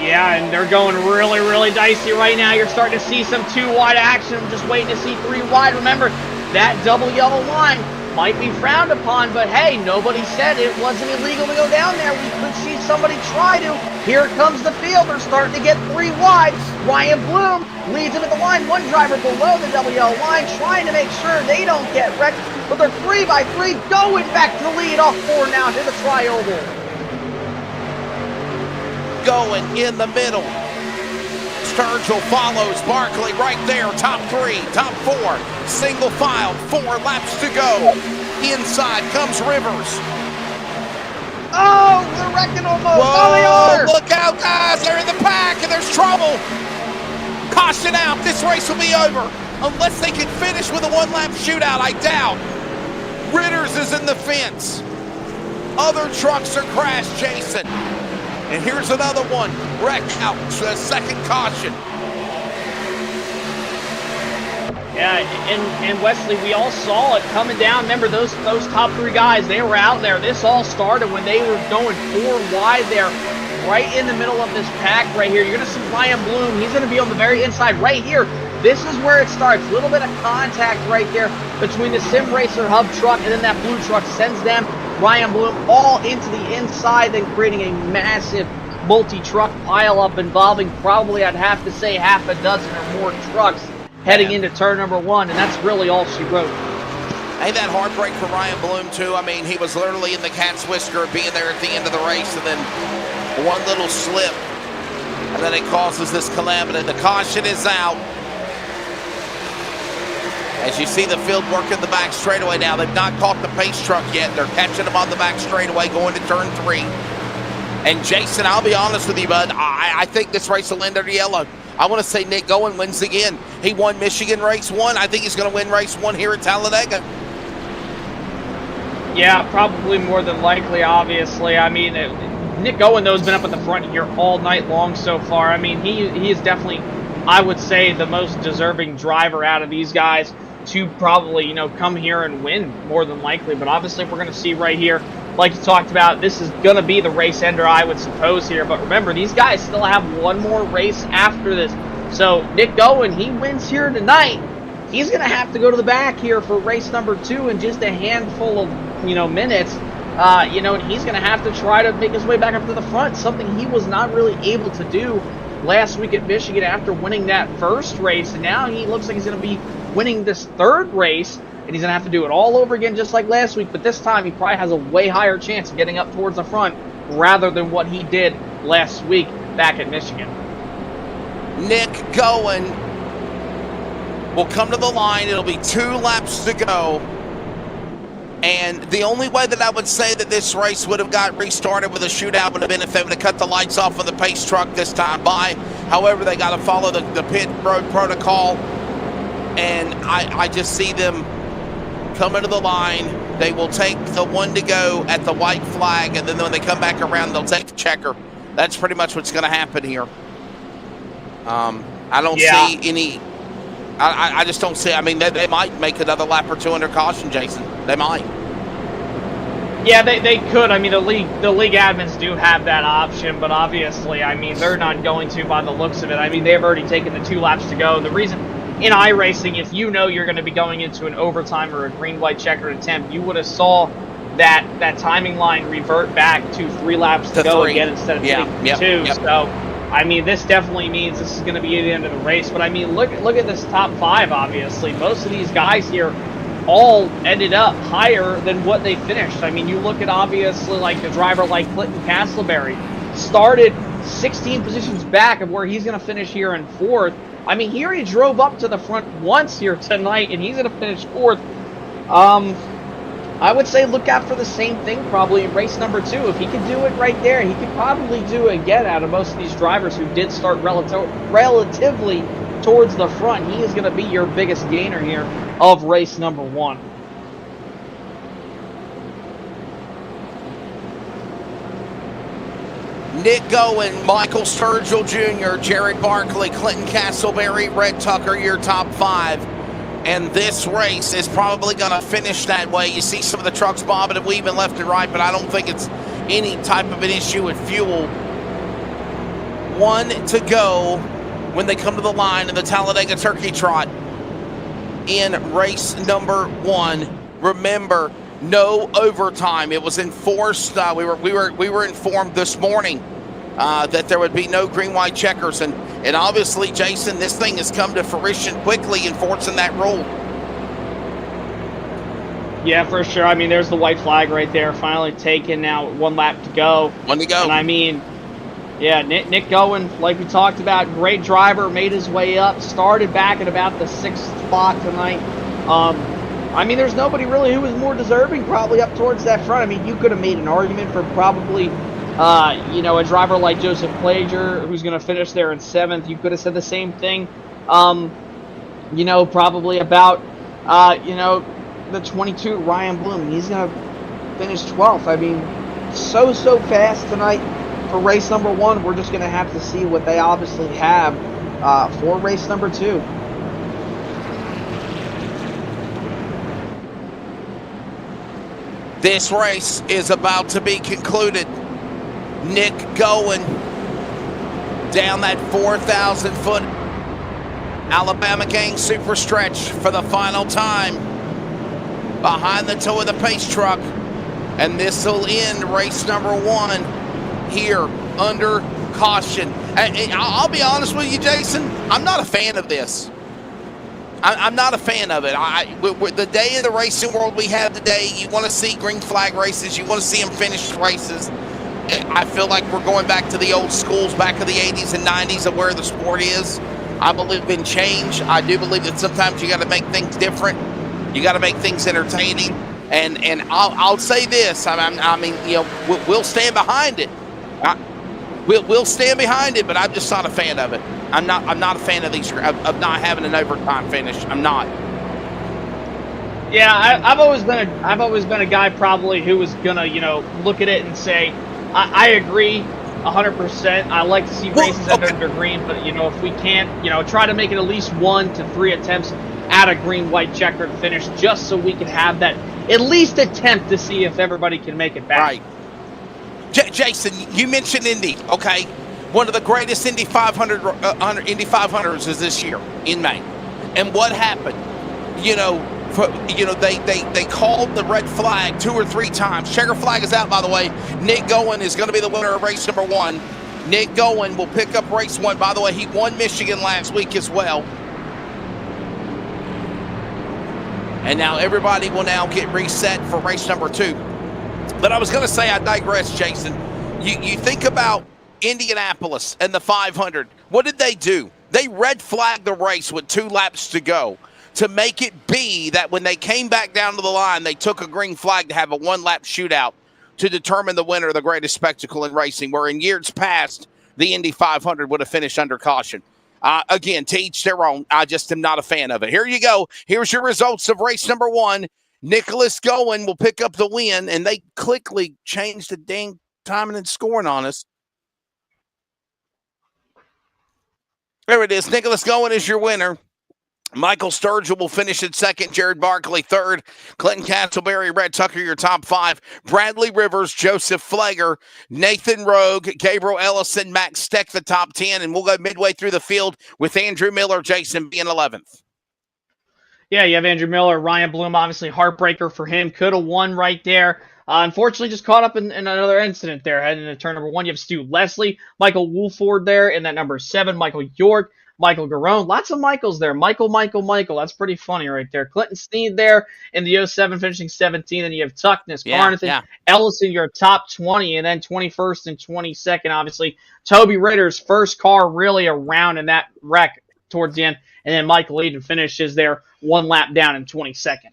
Yeah, and they're going really, really dicey right now. You're starting to see some 2 wide action. I'm just waiting to see 3 wide. Remember, that double yellow line might be frowned upon, but hey, nobody said it wasn't illegal to go down there. We could see somebody try to. Here comes the field. They're starting to get 3 wide. Ryan Bloom leads them at the line. 1 driver below the double yellow line, trying to make sure they don't get wrecked. But they're 3 by 3 going back to the lead off 4 now to the tri-oval. Going in the middle. Sturgill follows Barkley right there. Top 3, top 4, single file, 4 laps to go. Inside comes Rivers. Oh, they're wrecking almost. Whoa, oh, they are. Look out, guys. They're in the pack and there's trouble. Caution out. This race will be over unless they can finish with a 1-lap shootout. I doubt. Ritters is in the fence. Other trucks are crashed, Jason. And here's another one, wrecked out, second caution. Yeah, and Wesley, we all saw it coming down. Remember, those top 3 guys, they were out there. This all started when they were going 4 wide there, right in the middle of this pack right here. You're going to see Ryan Bloom. He's going to be on the very inside right here. This is where it starts. A little bit of contact right there between the Sim Racer Hub truck and then that blue truck sends them, Ryan Bloom, all into the inside, then creating a massive multi-truck pileup involving probably, I'd have to say, half a dozen or more trucks. heading Man. into turn number 1, and that's really all she wrote. Ain't that heartbreak for Ryan Bloom, too? I mean, he was literally in the cat's whisker of being there at the end of the race, and then one little slip, and then it causes this calamity. The caution is out. As you see the field working the back straightaway now, they've not caught the pace truck yet. They're catching them on the back straightaway going to turn 3. And Jason, I'll be honest with you, bud, I think this race will end under yellow. I want to say Nick Gowen wins again. He won Michigan race 1. I think he's going to win race 1 here at Talladega. Yeah, probably more than likely, obviously. I mean, Nick Gowen, though, has been up at the front here all night long so far. I mean, he is definitely, I would say, the most deserving driver out of these guys to probably, you know, come here and win more than likely. But obviously, we're going to see right here, like you talked about, this is going to be the race ender, I would suppose, here. But remember, these guys still have one more race after this. So Nick Gowen, he wins here tonight. He's going to have to go to the back here for race number 2 in just a handful of, you know, minutes. You know, and he's going to have to try to make his way back up to the front, something he was not really able to do last week at Michigan after winning that first race. And now he looks like he's going to be winning this third race, and he's going to have to do it all over again just like last week. But this time he probably has a way higher chance of getting up towards the front rather than what he did last week back at Michigan. Nick Gowen will come to the line. It'll be 2 laps to go. And the only way that I would say that this race would have got restarted with a shootout would have been if they would have cut the lights off on the pace truck this time by. However, they got to follow the pit road protocol. And I just see them coming to the line. They will take the 1 to go at the white flag, and then when they come back around, they'll take the checker. That's pretty much what's going to happen here. I don't see any... I just don't see... I mean, they might make another lap or 2 under caution, Jason. They might. Yeah, they could. I mean, the league admins do have that option, but obviously, I mean, they're not going to by the looks of it. I mean, they've already taken the 2 laps to go. The reason... In iRacing, if you know you're going to be going into an overtime or a green-white checkered attempt, you would have saw that timing line revert back to 3 laps to go 3. again instead of 2. So, I mean, this definitely means this is going to be the end of the race. But, I mean, look at this top 5, obviously. Most of these guys here all ended up higher than what they finished. I mean, you look at, obviously, like a driver like Clinton Castleberry started 16 positions back of where he's going to finish here in 4th. I mean, he already drove up to the front once here tonight, and he's going to finish 4th. I would say look out for the same thing probably in race number 2. If he could do it right there, he could probably do it again out of most of these drivers who did start relatively towards the front. He is going to be your biggest gainer here of race number 1. Nick Gowen, Michael Sturgill Jr., Jared Barkley, Clinton Castleberry, Red Tucker, your top 5. And this race is probably going to finish that way. You see some of the trucks bobbing and weaving left and right, but I don't think it's any type of an issue with fuel. 1 to go when they come to the line in the Talladega Turkey Trot in race number 1. Remember, no overtime. It was enforced. We were informed this morning that there would be no green-white checkers, and obviously, Jason, this thing has come to fruition quickly, enforcing that rule. Yeah, for sure. I mean, there's the white flag right there, finally taken. Now 1 lap to go. 1 to go. And I mean, yeah, Nick Gowen, like we talked about, great driver, made his way up, started back at about the 6th spot tonight. I mean, there's nobody really who was more deserving probably up towards that front. I mean, you could have made an argument for probably, you know, a driver like Joseph Plager, who's going to finish there in 7th. You could have said the same thing, you know, probably about, you know, the 22 Ryan Bloom. He's going to finish 12th. I mean, so fast tonight for race number 1. We're just going to have to see what they obviously have for race number 2. This race is about to be concluded. Nick Gowen down that 4,000-foot Alabama Gang super stretch for the final time behind the toe of the pace truck. And this will end race number 1 here under caution. I'll be honest with you, Jason, I'm not a fan of this. I'm not a fan of it. With the day of the racing world we have today, you want to see green flag races. You want to see them finished races. I feel like we're going back to the old schools, back of the 80s and 90s of where the sport is. I believe in change. I do believe that sometimes you got to make things different. You got to make things entertaining. And I'll say this. I mean, you know, we'll stand behind it. We'll stand behind it, but I'm just not a fan of it. I'm not a fan of of not having an overtime finish. I'm not. Yeah, I've always been a guy probably who was gonna, you know, look at it and say, I agree 100%. I like to see races under green, but you know, if we can't, you know, try to make it at least 1 to 3 attempts at a green-white checkered finish, just so we can have that at least attempt to see if everybody can make it back. Right. Jason, you mentioned Indy, okay? One of the greatest Indy 500s is this year in May. And what happened? You know, they called the red flag 2 or 3 times. Checker flag is out, by the way. Nick Gowen is going to be the winner of race number 1. Nick Gowen will pick up race 1. By the way, he won Michigan last week as well. And now everybody will now get reset for race number 2. But I was going to say, I digress, Jason. You think about Indianapolis and the 500. What did they do? They red flagged the race with 2 laps to go to make it be that when they came back down to the line, they took a green flag to have a 1-lap shootout to determine the winner of the greatest spectacle in racing, where in years past, the Indy 500 would have finished under caution. Again, to each their own. I just am not a fan of it. Here you go. Here's your results of race number 1. Nicholas Gowen will pick up the win, and they quickly changed the dang timing and scoring on us. There it is. Nicholas Gowen is your winner. Michael Sturgill will finish in second. Jared Barkley third. Clinton Castleberry, Red Tucker, your top 5. Bradley Rivers, Joseph Flager, Nathan Rogue, Gabriel Ellison, Max Steck, the top 10. And we'll go midway through the field with Andrew Miller, Jason being 11th. Yeah, you have Andrew Miller, Ryan Bloom, obviously heartbreaker for him. Could have won right there. Unfortunately, just caught up in another incident there. Heading into turn number 1, you have Stu Leslie, Michael Woolford there in that number 7, Michael York, Michael Garone. Lots of Michaels there. Michael. That's pretty funny right there. Clinton Sneed there in the 07, finishing 17. Then you have Tuckness, Carnathan, Ellison, your top 20, and then 21st and 22nd, obviously. Toby Ritter's first car really around in that wreck towards the end. And then Michael Eden finishes there 1 lap down in 22nd.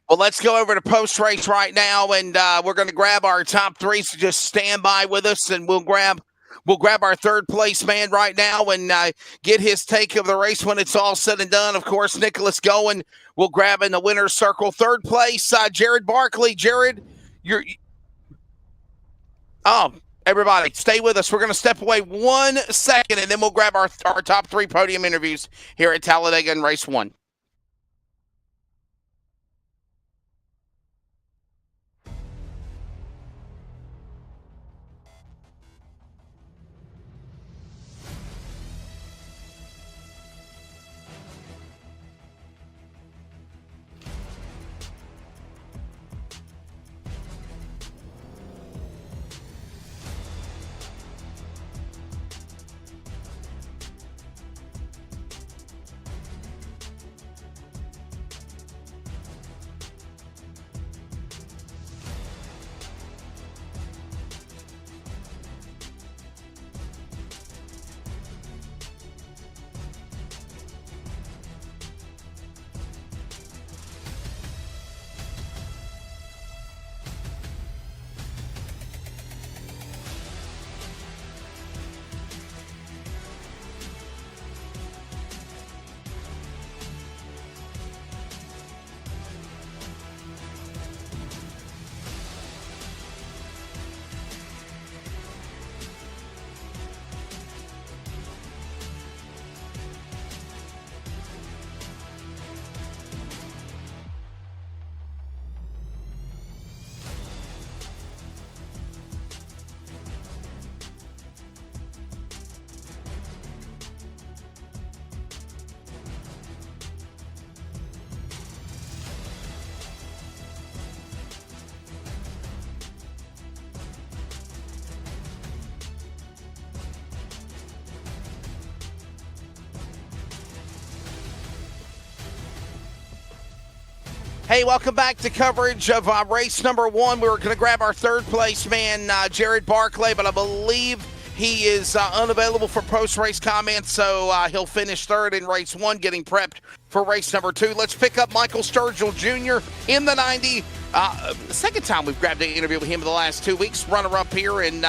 Well, let's go over to post-race right now, and we're going to grab our top 3, so just stand by with us, and we'll grab our third place man right now and get his take of the race when it's all said and done. Of course, Nicholas Gowen will grab in the winner's circle. Third place, Jared Barkley. Jared, everybody, stay with us. We're going to step away 1 second, and then we'll grab our top 3 podium interviews here at Talladega in race 1. Hey, welcome back to coverage of race number 1. We were going to grab our third place man, Jared Barclay, but I believe he is unavailable for post-race comments, so he'll finish third in race 1, getting prepped for race number 2. Let's pick up Michael Sturgill Jr. in the 90. The second time we've grabbed an interview with him in the last 2 weeks. Runner-up here in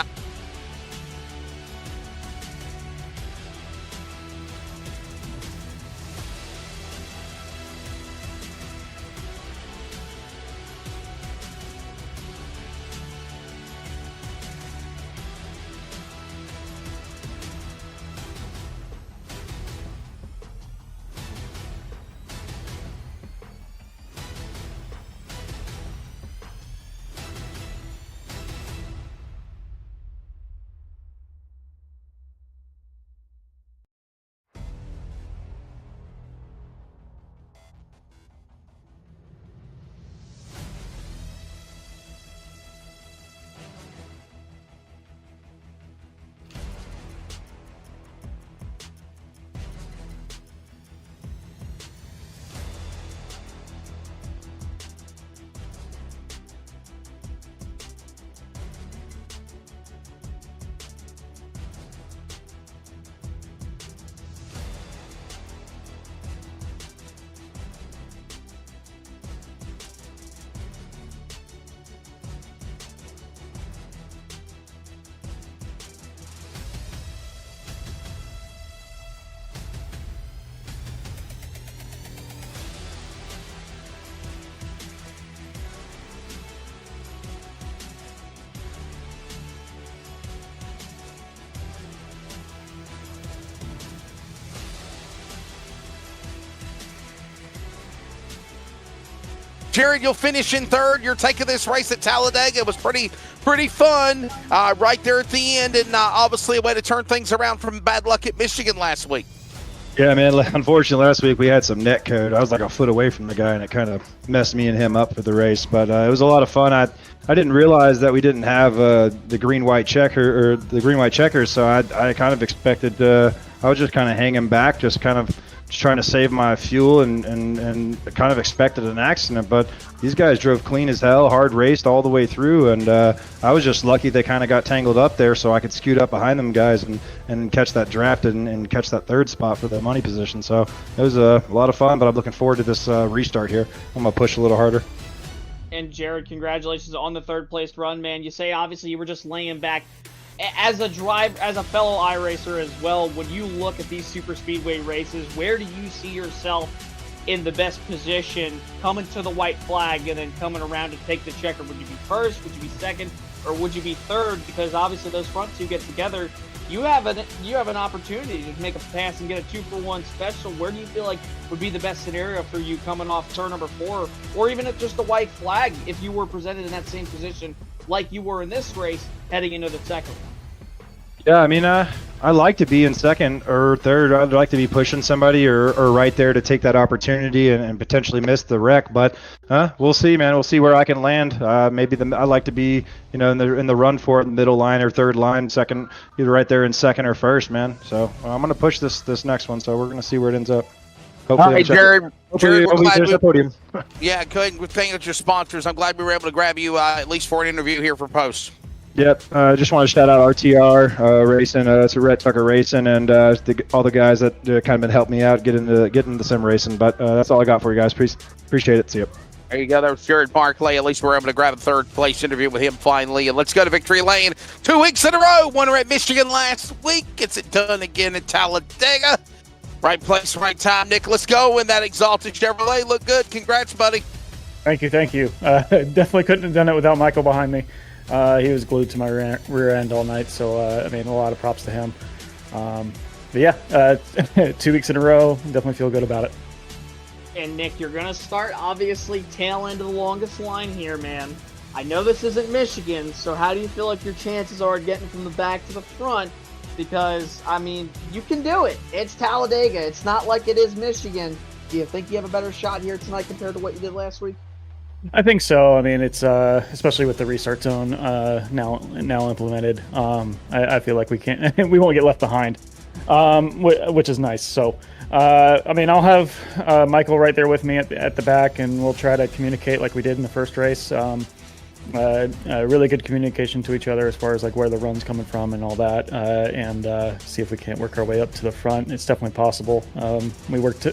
Jared, you'll finish in third. Your take of this race at Talladega. It was pretty fun right there at the end, and obviously a way to turn things around from bad luck at Michigan last week. Yeah, man, unfortunately last week we had some net code. I was like a foot away from the guy, and it kind of messed me and him up for the race, but it was a lot of fun. I didn't realize that we didn't have the green-white checker, or the green-white checkers, so I kind of expected, I was just kind of hanging back, just trying to save my fuel, and kind of expected an accident, but these guys drove clean as hell, hard raced all the way through, and I was just lucky they kind of got tangled up there so I could scoot up behind them guys and catch that draft and catch that third spot for the money position. So it was a lot of fun, but I'm looking forward to this restart here. I'm going to push a little harder. And Jared, congratulations on the third place run, man. You say obviously you were just laying back. As a fellow iRacer as well, when you look at these super speedway races, where do you see yourself in the best position coming to the white flag and then coming around to take the checker? Would you be first? Would you be second? Or would you be third? Because obviously those front two get together. You have an opportunity to make a pass and get a 2-for-1 special. Where do you feel like would be the best scenario for you coming off turn number 4, or even at just the white flag if you were presented in that same position like you were in this race heading into the second one? Yeah, I mean, I like to be in second or third. I'd like to be pushing somebody or right there to take that opportunity and potentially miss the wreck. But we'll see, man. We'll see where I can land. Maybe I like to be, in the run for it, middle line or third line, second, either right there in second or first, man. So I'm gonna push this next one. So we're gonna see where it ends up. Hopefully, hey, Jared, we're glad the podium. Yeah, good. We're thanking your sponsors. I'm glad we were able to grab you at least for an interview here for post. Yep. Just want to shout out RTR Racing. It's a Rhett Tucker Racing, and all the guys that kind of been helping me out get into sim racing. But that's all I got for you guys. Appreciate it. See you. There you go. There's Jared Barclay. At least we're able to grab a third place interview with him finally. And let's go to victory lane. 2 weeks in a row. Winner at Michigan last week. Gets it done again at Talladega. Right place, right time. Nick, let's go. And that Exalted Chevrolet looked good. Congrats, buddy. Thank you. Definitely couldn't have done it without Michael behind me. He was glued to my rear end all night, so a lot of props to him. But yeah, 2 weeks in a row, definitely feel good about it. And Nick, you're going to start obviously tail end of the longest line here, man. I know this isn't Michigan, so how do you feel like your chances are getting from the back to the front? Because, I mean, you can do it. It's Talladega. It's not like it is Michigan. Do you think you have a better shot here tonight compared to what you did last week? I think so. I mean, it's especially with the restart zone now implemented. I feel like we won't get left behind. which is nice. So, I mean, I'll have Michael right there with me at the back, and we'll try to communicate like we did in the first race. Really good communication to each other as far as like where the run's coming from and all that, and see if we can't work our way up to the front. It's definitely possible. We worked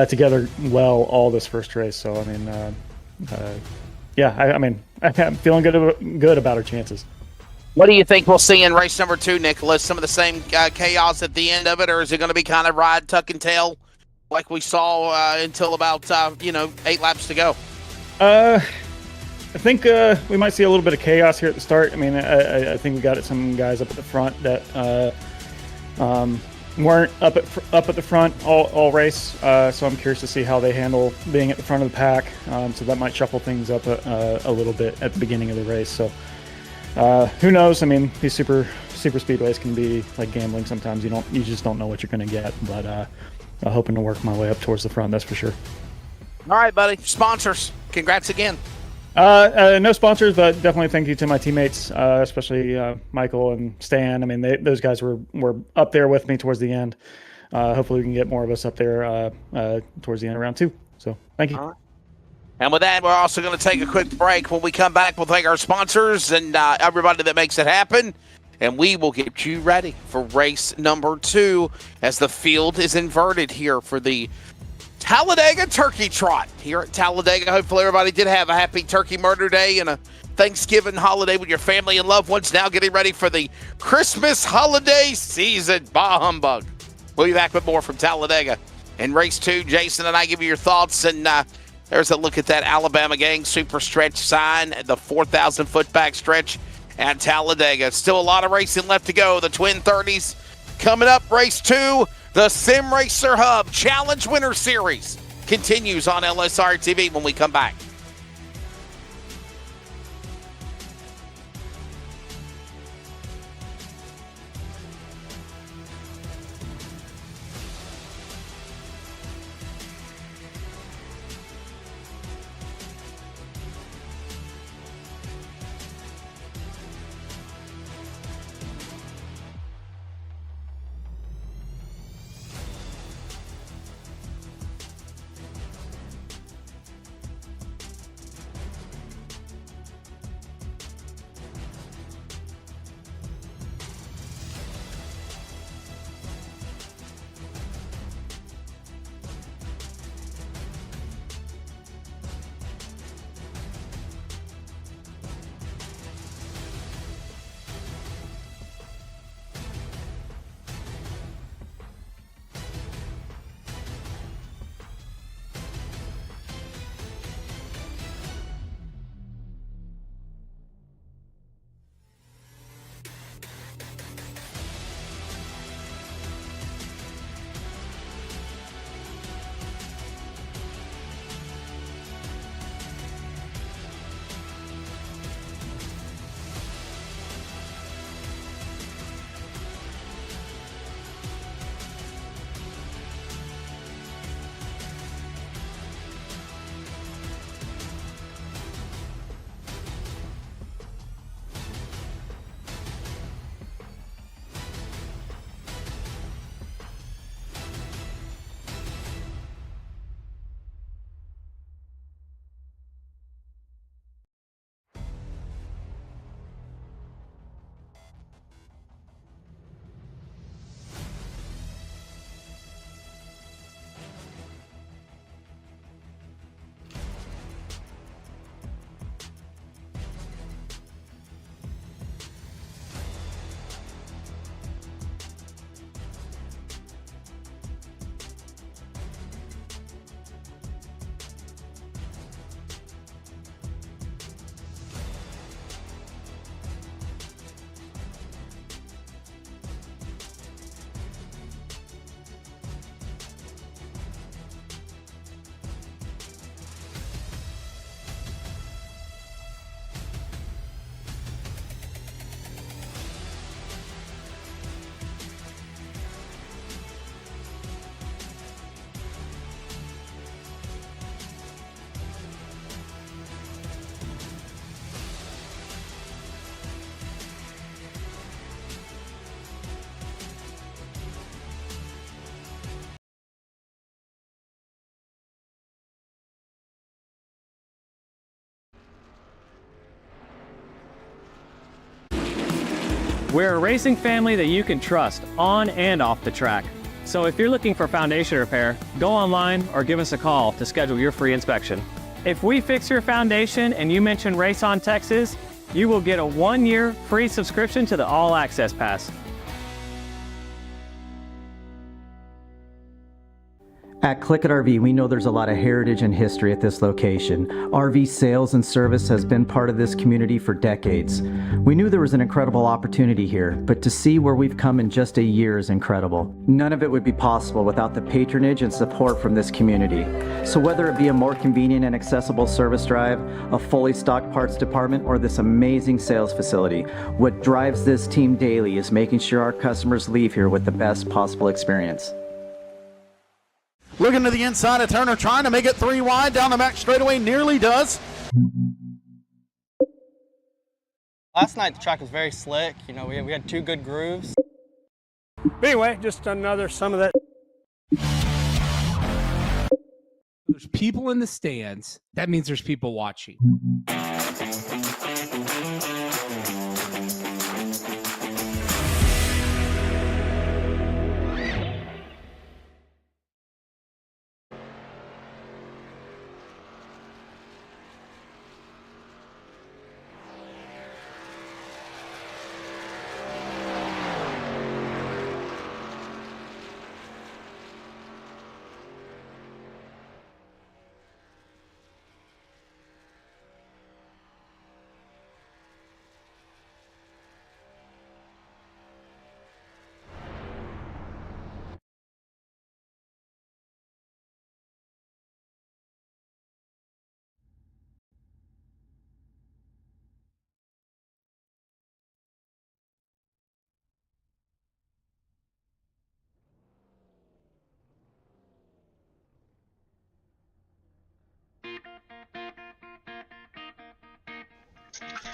together well all this first race, so I mean, yeah, I mean, I'm feeling good about our chances. What do you think we'll see in race number 2, Nicholas? Some of the same chaos at the end of it, or is it going to be kind of ride, tuck, and tail like we saw until about 8 laps to go? I think we might see a little bit of chaos here at the start. I mean, I think we got some guys up at the front that weren't up at the front all race. So I'm curious to see how they handle being at the front of the pack. So that might shuffle things up a little bit at the beginning of the race. So who knows? I mean, these super speedways can be like gambling sometimes. You just don't know what you're going to get. But I'm hoping to work my way up towards the front. That's for sure. All right, buddy. Sponsors, congrats again. No sponsors, but definitely thank you to my teammates, especially Michael and Stan. I mean, those guys were up there with me towards the end. Hopefully we can get more of us up there towards the end of round 2. So thank you. All right. And with that, we're also going to take a quick break. When we come back, we'll thank our sponsors and everybody that makes it happen. And we will get you ready for race number 2 as the field is inverted here for the Talladega Turkey Trot here at Talladega. Hopefully everybody did have a happy Turkey Murder Day and a Thanksgiving holiday with your family and loved ones. Now getting ready for the Christmas holiday season. Bah humbug. We'll be back with more from Talladega. In race 2, Jason and I give you your thoughts. And there's a look at that Alabama Gang Super Stretch sign at the 4,000-foot back stretch at Talladega. Still a lot of racing left to go. The Twin 30s coming up. Race 2. The Sim Racer Hub Challenge Winter Series continues on LSRTV when we come back. We're a racing family that you can trust on and off the track. So if you're looking for foundation repair, go online or give us a call to schedule your free inspection. If we fix your foundation and you mention Race On Texas, you will get a 1-year free subscription to the All Access Pass. At Click It RV, we know there's a lot of heritage and history at this location. RV sales and service has been part of this community for decades. We knew there was an incredible opportunity here, but to see where we've come in just a year is incredible. None of it would be possible without the patronage and support from this community. So whether it be a more convenient and accessible service drive, a fully stocked parts department, or this amazing sales facility, what drives this team daily is making sure our customers leave here with the best possible experience. Looking to the inside of Turner, trying to make it 3 wide down the back straightaway, nearly does. Last night the track was very slick. You know, we had 2 good grooves. But anyway, just another some of that. There's people in the stands. That means there's people watching.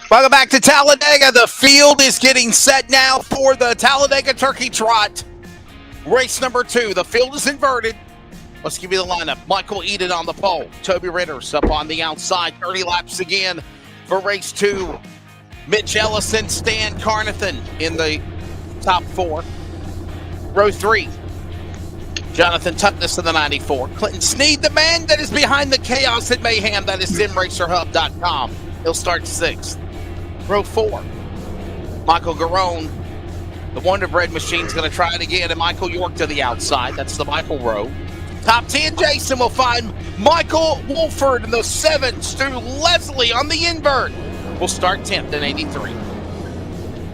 Welcome back to Talladega. The field is getting set now for the Talladega Turkey Trot. Race number 2. The field is inverted. Let's give you the lineup. Michael Eden on the pole. Toby Ritter's up on the outside. 30 laps again for race 2. Mitch Ellison, Stan Carnathan in the top 4. Row 3. Jonathan Tutness in the 94. Clinton Sneed, the man that is behind the chaos and mayhem that is SimRacerHub.com. He'll start 6th. Row 4. Michael Garone, the Wonder Bread machine's going to try it again, and Michael York to the outside. That's the Michael row. Top 10, Jason will find Michael Wolford in the 7. Stu Leslie on the invert will start 10th in 83.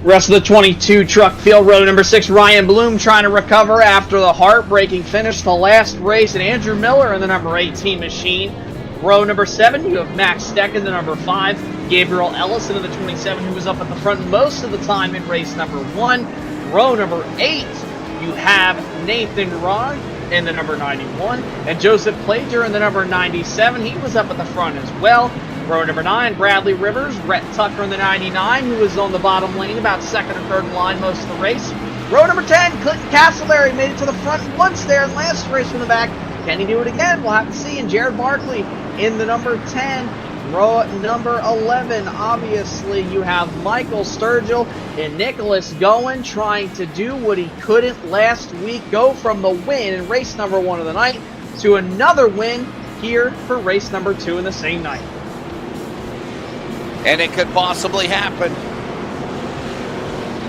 Rest of the 22 truck field, row number 6, Ryan Bloom trying to recover after the heartbreaking finish the last race, and Andrew Miller in the number 18 machine. Row number 7, you have Max Stecken, the number 5, Gabriel Ellison in the 27, who was up at the front most of the time in race number 1. Row number 8, you have Nathan Rogg in the number 91, and Joseph Plater in the number 97. He was up at the front as well. Row number 9, Bradley Rivers, Brett Tucker in the 99, who was on the bottom lane, about 2nd or 3rd in line most of the race. Row number 10, Clinton Castleberry made it to the front once there, and last race from the back. Can he do it again? We'll have to see. And Jared Barkley in the number 10. Row number 11, obviously, you have Michael Sturgill and Nicholas Goen trying to do what he couldn't last week, go from the win in race number 1 of the night to another win here for race number 2 in the same night. And it could possibly happen.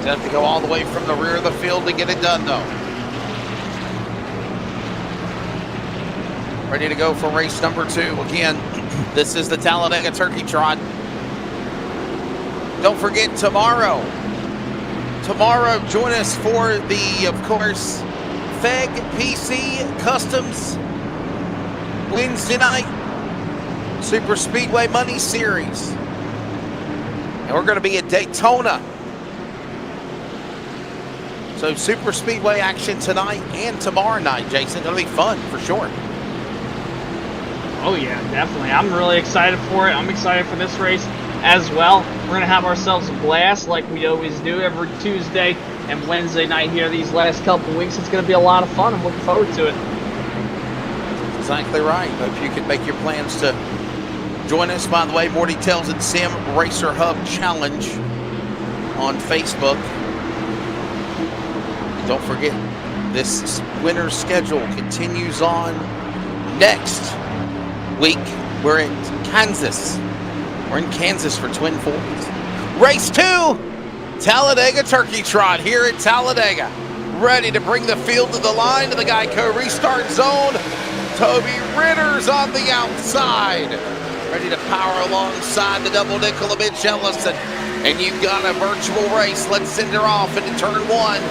You have to go all the way from the rear of the field to get it done, though. Ready to go for race number 2. Again, this is the Talladega Turkey Trot. Don't forget tomorrow. Tomorrow, join us for the, of course, FEG PC Customs Wednesday night Super Speedway Money Series. And we're going to be at Daytona. So Super Speedway action tonight and tomorrow night, Jason. It'll be fun for sure. Oh yeah, definitely. I'm really excited for it. I'm excited for this race as well. We're going to have ourselves a blast like we always do every Tuesday and Wednesday night here these last couple of weeks. It's going to be a lot of fun. I'm looking forward to it. Exactly right. Hope you can make your plans to join us. By the way, more details at Sim Racer Hub Challenge on Facebook. Don't forget, this winter's schedule continues on next week. We're in Kansas. We're in Kansas for Twin Forks. Race 2, Talladega Turkey Trot here at Talladega. Ready to bring the field to the line to the Geico restart zone. Toby Ritter's on the outside. Ready to power alongside the double nickel of Mitch Ellison. And you've got a virtual race. Let's send her off into turn 1.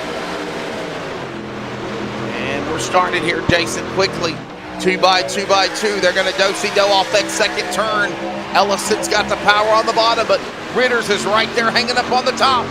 And we're starting here, Jason, quickly. 2 by 2 by 2. They're going to do-si-do off that second turn. Ellison's got the power on the bottom, but Ritter's is right there hanging up on the top.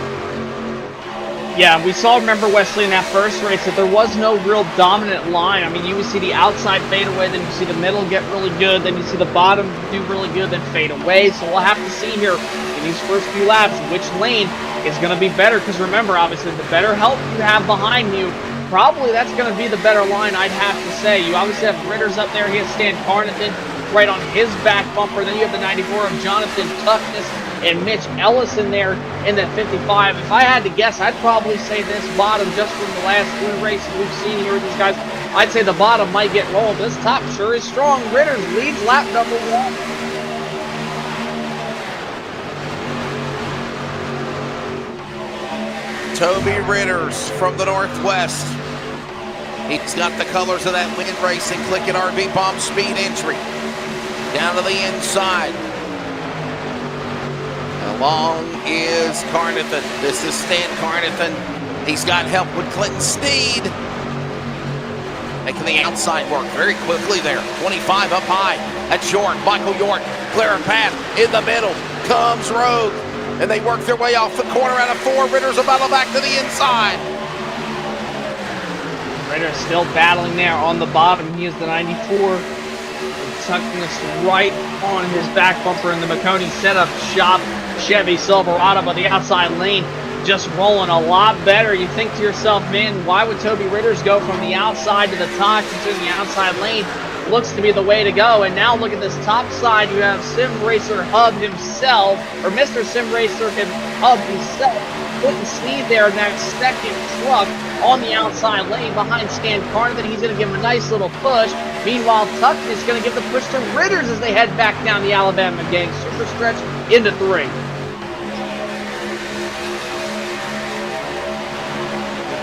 Yeah, we saw, remember, Wesley, in that first race that there was no real dominant line. I mean, you would see the outside fade away, then you see the middle get really good, then you see the bottom do really good, then fade away. So we'll have to see here in these first few laps which lane is going to be better. Because remember, obviously, the better help you have behind you, probably that's going to be the better line, I'd have to say. You obviously have Ritter's up there. He has Stan Carnathan right on his back bumper. Then you have the 94 of Jonathan Tuckness and Mitch Ellison there in that 55. If I had to guess, I'd probably say this bottom, just from the last 2 races we've seen here with these guys, I'd say the bottom might get rolled. This top sure is strong. Ritter's leads lap number 1. Toby Ritter's from the Northwest. He's got the colors of that Wind Racing Click and RV Bomb Speed entry. Down to the inside. Along is Carnathan. This is Stan Carnathan. He's got help with Clinton Sneed. Making the outside work very quickly there. 25 up high. That's York. Michael York. Clear a path in the middle. Comes Rogue. And they work their way off the corner out of 4. Ritter's a battle back to the inside. Ritter still battling there on the bottom. He is the 94. Tucking this right on his back bumper in the McConey setup shop Chevy Silverado, but the outside lane just rolling a lot better. You think to yourself, man, why would Toby Ritter's go from the outside to the top into the outside lane? Looks to be the way to go. And now look at this top side. You have Sim Racer Hub himself, or Mr. Sim Racer Hub himself, Clinton Sneed there in that second truck on the outside lane behind Stan Carnathan. He's going to give him a nice little push. Meanwhile, Tuck is going to give the push to Ritter's as they head back down the Alabama Gang super stretch into 3.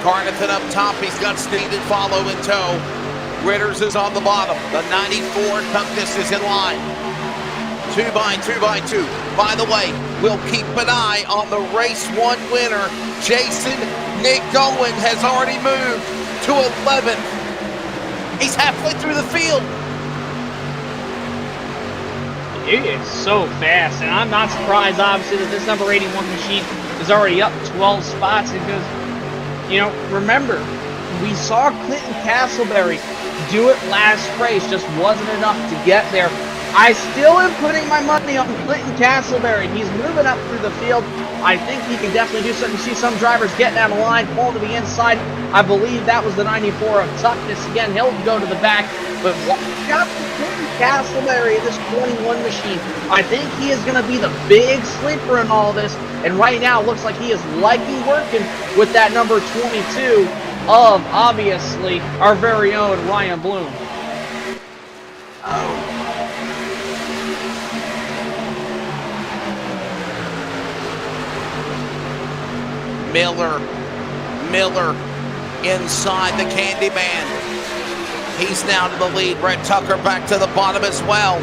Carnathan up top. He's got Sneed and follow in tow. Ritter's is on the bottom. The 94 Tuckness is in line. 2 by 2 by 2. By the way, we'll keep an eye on the race 1 winner. Jason Nick Owen has already moved to 11th. He's halfway through the field. It is so fast, and I'm not surprised, obviously, that this number 81 machine is already up 12 spots because, you know, remember, we saw Clinton Castleberry do it last race, just wasn't enough to get there. I still am putting my money on Clinton Castleberry. He's moving up through the field. I think he can definitely do something. You see some drivers getting out of line, pull to the inside. I believe that was the 94 of Tuckness. Again, he'll go to the back. But what got Clinton Castleberry in this 21 machine? I think he is going to be the big sleeper in all this. And right now, it looks like he is liking working with that number 22 of, obviously, our very own Ryan Bloom. Miller inside the Candyman. He's now to the lead. Brett Tucker back to the bottom as well.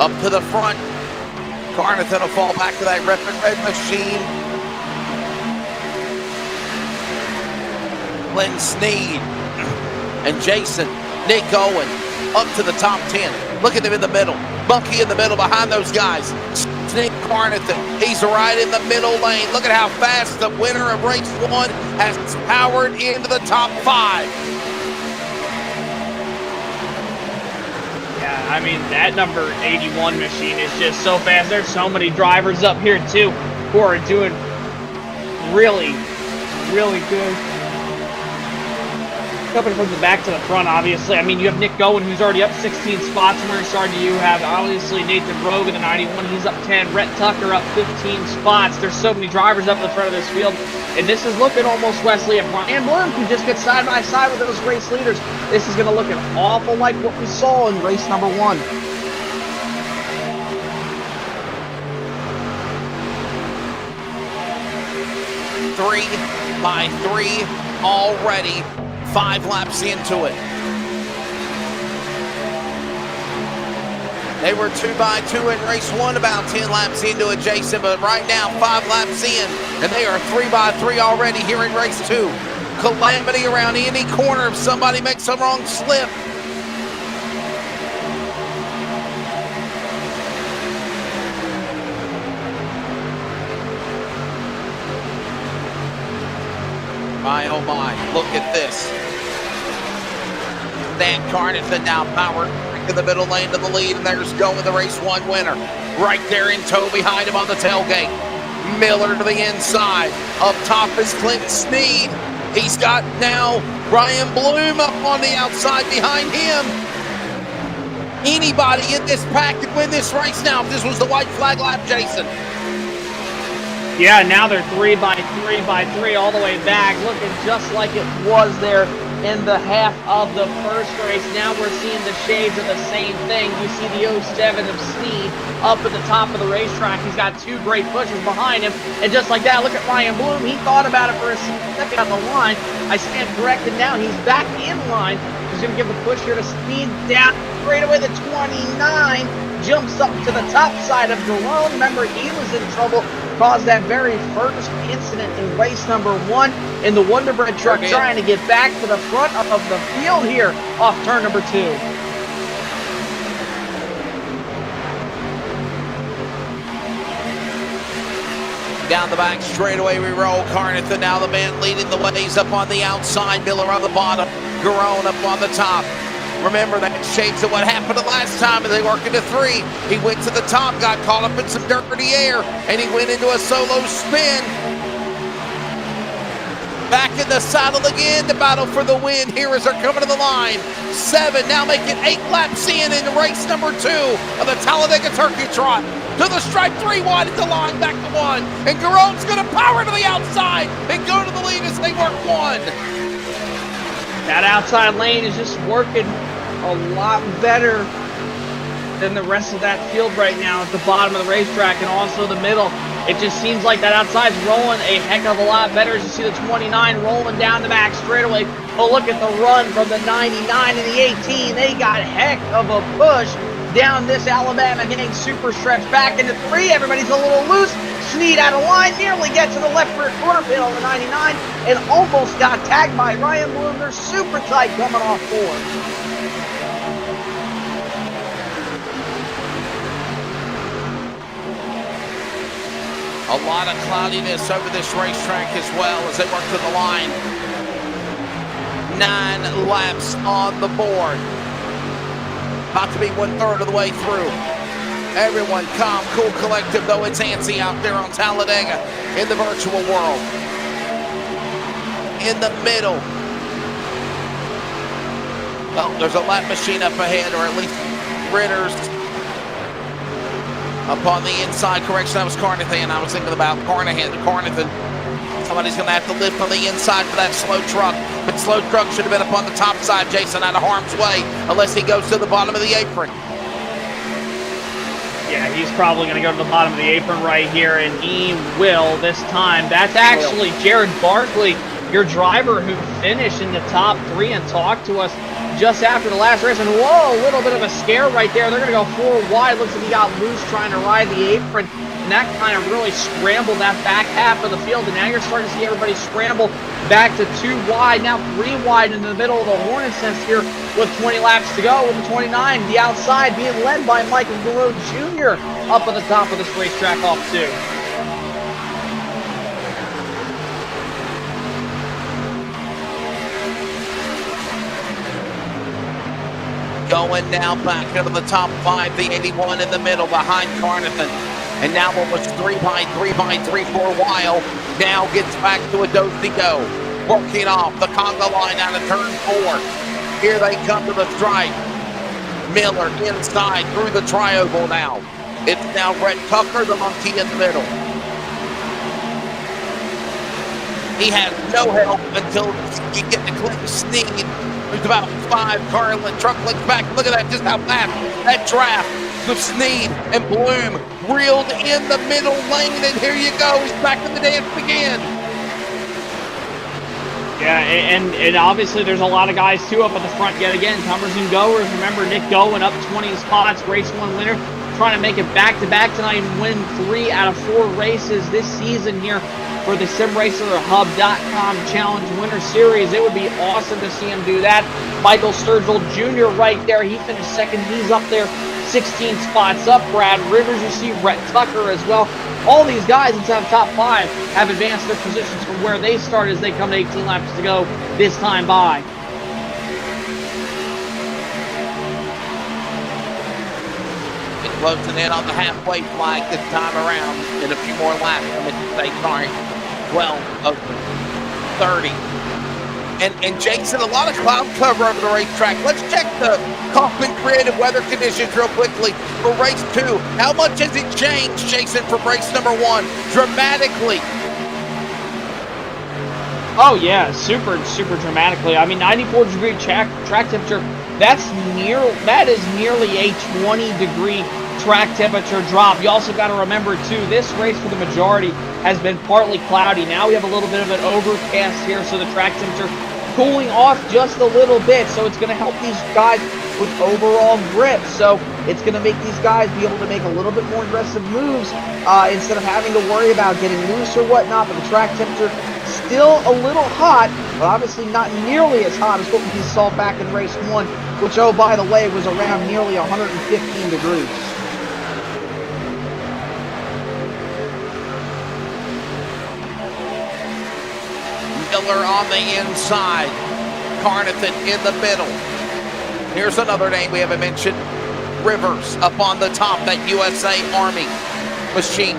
Up to the front. Carnathan will fall back to that red machine. Glenn Sneed and Jason Nick Owen up to the top 10. Look at them in the middle. Monkey in the middle behind those guys. Nick Carnathan, he's right in the middle lane. Look at how fast the winner of race 1 has powered into the top 5. Yeah, I mean, that number 81 machine is just so fast. There's so many drivers up here, too, who are doing really, really good. coming from the back to the front, obviously. I mean, you have Nick Gowen, who's already up 16 spots from where he started. You have, obviously, Nathan Rogue in the 91. He's up 10. Rhett Tucker up 15 spots. There's so many drivers up in the front of this field. And this is looking almost, Wesley, if Ryan Bloom can just get side by side with those race leaders, this is going to look an awful like what we saw in race number 1. Three by three already, 5 laps into it. They were 2 by 2 in race 1, about 10 laps into it, Jason, but right now 5 laps in, and they are 3 by 3 already here in race 2. Calamity around any corner if somebody makes a wrong slip. My, oh my, look at this. Dan Carnathan now powered in the middle lane to the lead, and there's going the race 1 winner. Right there in tow behind him on the tailgate. Miller to the inside. Up top is Clint Sneed. He's got now Ryan Bloom up on the outside behind him. Anybody in this pack could win this race now if this was the white flag lap, Jason. Yeah, now they're 3 by 3 by 3 all the way back, looking just like it was there in the half of the first race. Now we're seeing the shades of the same thing. You see the 07 of Sneed up at the top of the racetrack. He's got 2 great pushes behind him, and just like that, look at Ryan Bloom. He thought about it for a second on the line. I stand corrected now. He's back in line. He's going to give the push here to Sneed down straight away. The 29 jumps up to the top side of Jerome. Remember, he was in trouble, caused that very first incident in race number 1 in the Wonder Bread truck, trying to get back to the front of the field here off turn number 2. Down the back straightaway we roll. Carnathan now the man leading the way. He's up on the outside. Miller on the bottom. Garone up on the top. Remember, that shades of what happened the last time as they worked into 3. He went to the top, got caught up in some dirty air, and he went into a solo spin. Back in the saddle again to battle for the win here as they're coming to the line. 7 now making 8 laps in race number 2 of the Talladega Turkey Trot. To the stripe, 3 wide at the line, back to 1. And Garone's going to power to the outside and go to the lead as they work 1. That outside lane is just working a lot better than the rest of that field right now at the bottom of the racetrack and also the middle. It just seems like that outside's rolling a heck of a lot better as you see the 29 rolling down the back straightaway. Oh, look at the run from the 99 and the 18. They got a heck of a push down this Alabama gang super stretch back into 3. Everybody's a little loose. Sneed out of line, nearly gets to the left rear corner pit on the 99 and almost got tagged by Ryan Bloom. They're super tight coming off 4. A lot of cloudiness over this racetrack as well as they work to the line. 9 laps on the board. About to be 1/3 of the way through. Everyone calm, cool, collective, though it's antsy out there on Talladega in the virtual world. In the middle. Well, there's a lap machine up ahead, or at least Ritter's up on the inside. Correction, that was Carnathan. I was thinking about Carnathan. Somebody's going to have to lift on the inside for that slow truck. But slow truck should have been up on the top side, Jason, out of harm's way, unless he goes to the bottom of the apron. Yeah, he's probably going to go to the bottom of the apron right here, and he will this time. That's actually Jared Barkley, your driver who finished in the top 3 and talked to us just after the last race. And whoa, a little bit of a scare right there. They're going to go 4 wide. Looks like he got loose trying to ride the apron, and that kind of really scrambled that back half of the field. And now you're starting to see everybody scramble back to 2 wide, now 3 wide in the middle of the Hornets nest here with 20 laps to go with the 29. The outside being led by Michael Garone Jr. up at the top of this racetrack off 2. Going now back into the top 5, the 81 in the middle behind Carnathan. And now what was 3 by 3 by 3 for a while, now gets back to a do-si-do. working off the conga line out of turn 4. Here they come to the stripe. Miller inside through the tri-oval now. It's now Brett Tucker, the monkey in the middle. He has no help until you get to Clint Sneed, who's about 5 car length, truck lengths back. Look at that, just how fast that draft with Sneed and Bloom reeled in the middle lane, and here you go, he's back in the dance again. Yeah, and obviously there's a lot of guys too up at the front yet again. Comers and goers. Remember Nick Gowen up 20 spots, race 1 winner, trying to make it back-to-back tonight and win 3 out of 4 races this season here for the SimRacerHub.com Challenge Winter Series. It would be awesome to see him do that. Michael Sturgill Jr. right there. He finished second. He's up there 16 spots up. Brad Rivers, you see Brett Tucker as well. All these guys inside the top 5 have advanced their positions from where they started as they come to 18 laps to go this time by. Closing in on the halfway flag this time around in a few more laps from the state car. 12 of 30. And Jason, a lot of cloud cover over the racetrack. Let's check the Kaufman Creative weather conditions real quickly for race 2. How much has it changed, Jason, from race number 1? Dramatically. Oh yeah, super dramatically. I mean, 94-degree track temperature. That is nearly a 20-degree track temperature drop. You also got to remember too, this race for the majority has been partly cloudy. Now we have a little bit of an overcast here, so the track temperature cooling off just a little bit. So it's going to help these guys with overall grip. So it's going to make these guys be able to make a little bit more aggressive moves instead of having to worry about getting loose or whatnot. But the track temperature still a little hot, but obviously not nearly as hot as what we saw back in race 1, which, oh, by the way, was around nearly 115 degrees. Miller on the inside. Carnathan in the middle. Here's another name we haven't mentioned. Rivers up on the top, that USA Army machine.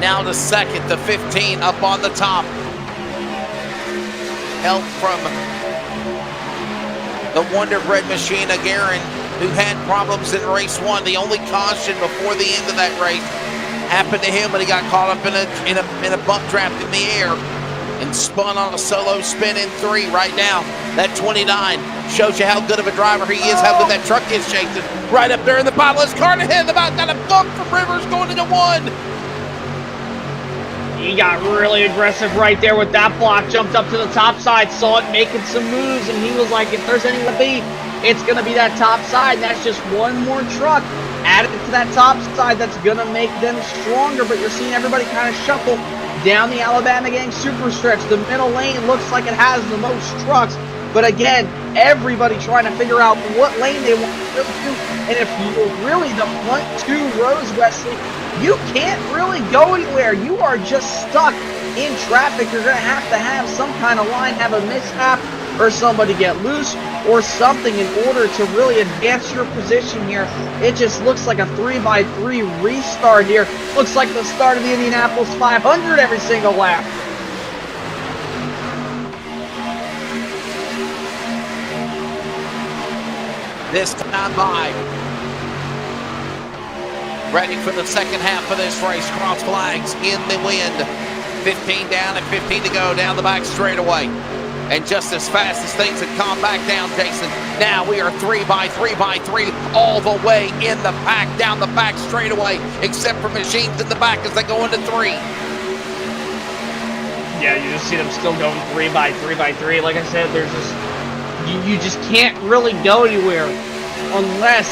Now to second, the 15 up on the top. Help from the Wonder Bread machine, Agarin, who had problems in race 1. The only caution before the end of that race happened to him when he got caught up in a bump draft in the air and spun on a solo spin in 3 right now. That 29 shows you how good of a driver he is, how good that truck is, Jason. Right up there in the bottom is Carnahan, about got a bump from Rivers going into 1. He got really aggressive right there with that block, jumped up to the top side, saw it making some moves, and he was like, if there's anything to be, it's going to be that top side. And that's just one more truck added to that top side that's going to make them stronger. But you're seeing everybody kind of shuffle down the Alabama Gang super stretch. The middle lane looks like it has the most trucks. But again, everybody trying to figure out what lane they want to go to. And if you're really the front 2 rows, Wesley, you can't really go anywhere. You are just stuck in traffic. You're going to have some kind of line, have a mishap, or somebody get loose, or something in order to really advance your position here. It just looks like a 3x3 restart here. Looks like the start of the Indianapolis 500 every single lap. This time by. Ready for the second half of this race. Cross flags in the wind. 15 down and 15 to go down the back straightaway. And just as fast as things had calmed back down, Jason, now we are 3x3 all the way in the pack, down the back straightaway, except for machines in the back as they go into 3. Yeah, you just see them still going 3x3. Like I said, there's just you just can't really go anywhere unless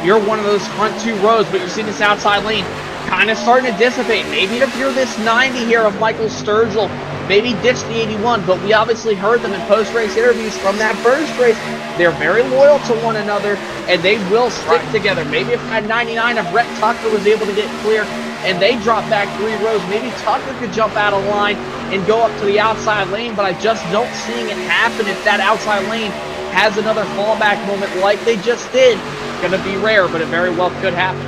you're one of those front 2 rows. But you're seeing this outside lane kind of starting to dissipate. Maybe if you're this 90 here of Michael Sturgill, maybe ditch the 81, but we obviously heard them in post-race interviews from that first race. They're very loyal to one another, and they will stick together. Maybe if that 99 of Brett Tucker was able to get clear and they drop back 3 rows, maybe Tucker could jump out of line and go up to the outside lane, but I just don't seeing it happen if that outside lane has another fallback moment like they just did. It's going to be rare, but it very well could happen.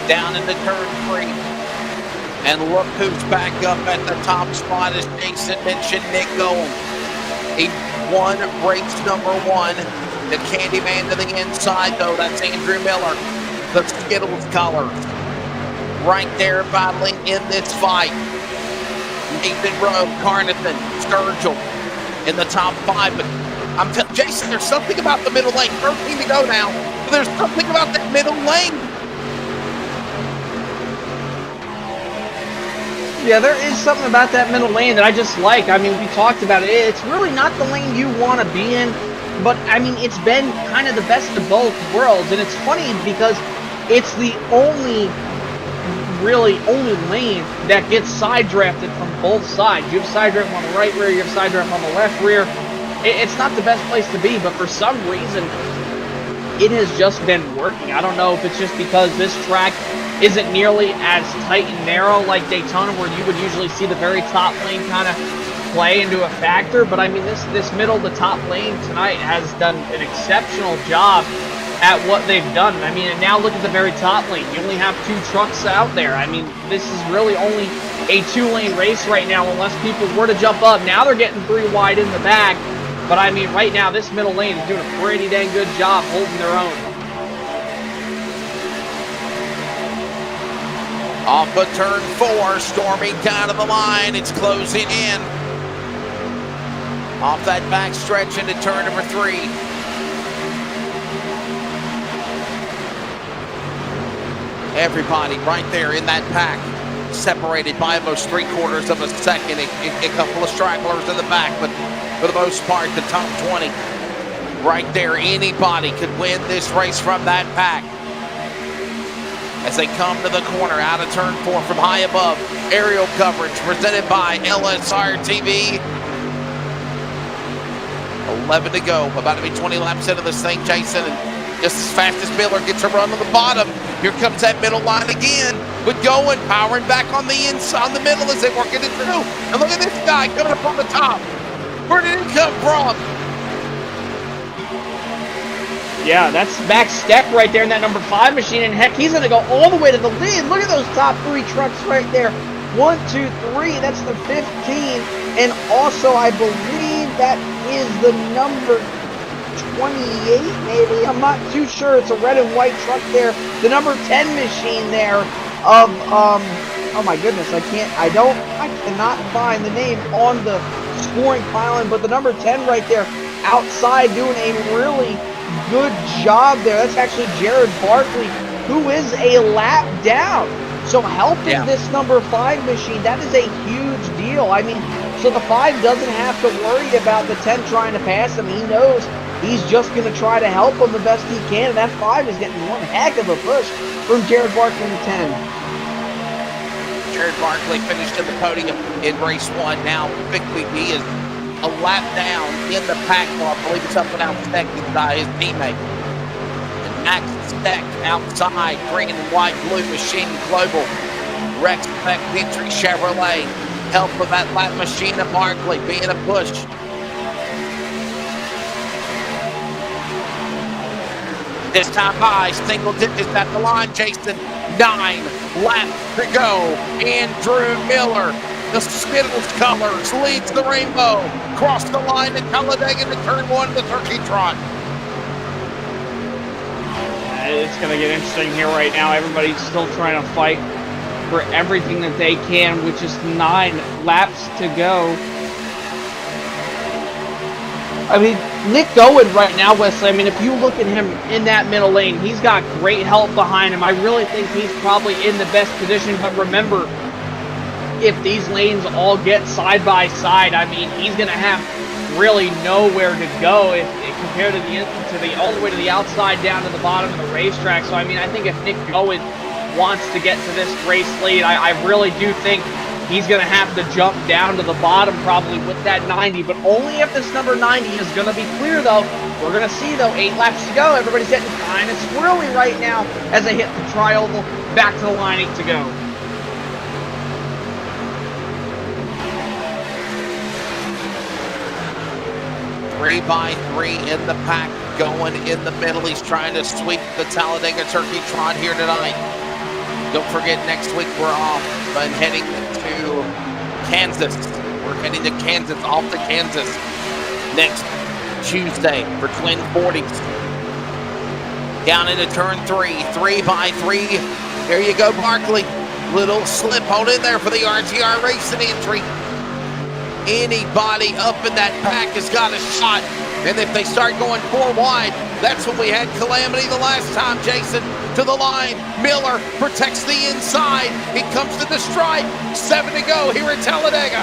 down into turn 3. And look who's back up at the top spot, as Jason mentioned, Nick Owen. He won race number 1. The Candyman to the inside, though, that's Andrew Miller. The Skittles colors. Right there battling in this fight. Nathan Rowe, Carnathan, Sturgill in the top 5. But I'm telling Jason, there's something about the middle lane. 13 to go now. But there's something about that middle lane. Yeah, there is something about that middle lane that I just like. I mean, we talked about it. It's really not the lane you want to be in, but I mean, it's been kind of the best of both worlds. And it's funny because it's the only lane that gets side drafted from both sides. You have side draft on the right rear, you have side draft on the left rear. It's not the best place to be, but for some reason, it has just been working. I don't know if it's just because this track isn't nearly as tight and narrow like Daytona, where you would usually see the very top lane kind of play into a factor. But I mean, this middle to top lane tonight has done an exceptional job at what they've done. I mean, and now look at the very top lane. You only have 2 trucks out there. I mean, this is really only a 2-lane race right now, unless people were to jump up. Now they're getting 3 wide in the back. But I mean, right now, this middle lane is doing a pretty dang good job holding their own. Off of turn 4, storming down to the line. It's closing in. Off that back stretch into turn number 3. Everybody right there in that pack, separated by almost 3/4 of a second. A couple of stragglers in the back, but for the most part, the top 20 right there. Anybody could win this race from that pack. As they come to the corner out of turn 4 from high above. Aerial coverage presented by LSRTV. 11 to go, about to be 20 laps into this thing, Jason. And just as fast as Miller gets a run on the bottom, here comes that middle line again with going, powering back on the inside, on the middle as they work it through. And look at this guy coming up on the top. Where did he come from? Yeah, that's Max Steck right there in that number 5 machine, and heck, he's going to go all the way to the lead. Look at those top 3 trucks right there. 1, 2, 3, that's the 15, and also I believe that is the number 28, maybe? I'm not too sure. It's a red and white truck there. The number 10 machine there of, oh my goodness, I cannot find the name on the scoring pylon, but the number 10 right there outside doing a really good job there. That's actually Jared Barkley, who is a lap down. So helping this number 5 machine, that is a huge deal. I mean, so the 5 doesn't have to worry about the 10 trying to pass him. He knows he's just going to try to help him the best he can. And that 5 is getting one heck of a push from Jared Barkley in the 10. Jared Barkley finished at the podium in race 1. Now, quickly, he is a lap down in the pack. Well, I believe it's up and out protected by his teammate. And Max Steck outside, green and white blue machine global. Rex Peck Victory Chevrolet. Help with that lap machine of Barkley being a push. This time high, single digits at the line, Jason. 9 laps to go. Andrew Miller, the Skittles colors, leads the rainbow. Cross the line at Talladega to turn 1, the turkey trot. It's going to get interesting here right now. Everybody's still trying to fight for everything that they can, with just 9 laps to go. I mean, Nick Owen right now, Wesley, I mean, if you look at him in that middle lane, he's got great help behind him. I really think he's probably in the best position, but remember, if these lanes all get side by side, I mean, he's going to have really nowhere to go if compared to the all the way to the outside down to the bottom of the racetrack. So I mean, I think if Nick Owen wants to get to this race lead, I really do think he's going to have to jump down to the bottom probably with that 90, but only if this number 90 is going to be clear, though. We're going to see, though, 8 laps to go. Everybody's getting kind of swirly right now as they hit the tri-oval. Back to the line, 8 to go. Three by 3 in the pack, going in the middle. He's trying to sweep the Talladega Turkey Trot here tonight. Don't forget, next week we're off and heading to Kansas. We're heading to Kansas, off to Kansas next Tuesday for Twin 40s. Down into turn 3, 3x3. There you go, Barkley. Little slip, hold in there for the RTR Racing entry. Anybody up in that pack has got a shot. And if they start going 4 wide, that's when we had calamity the last time, Jason. To the line, Miller protects the inside. He comes to the stripe. 7 to go here at Talladega.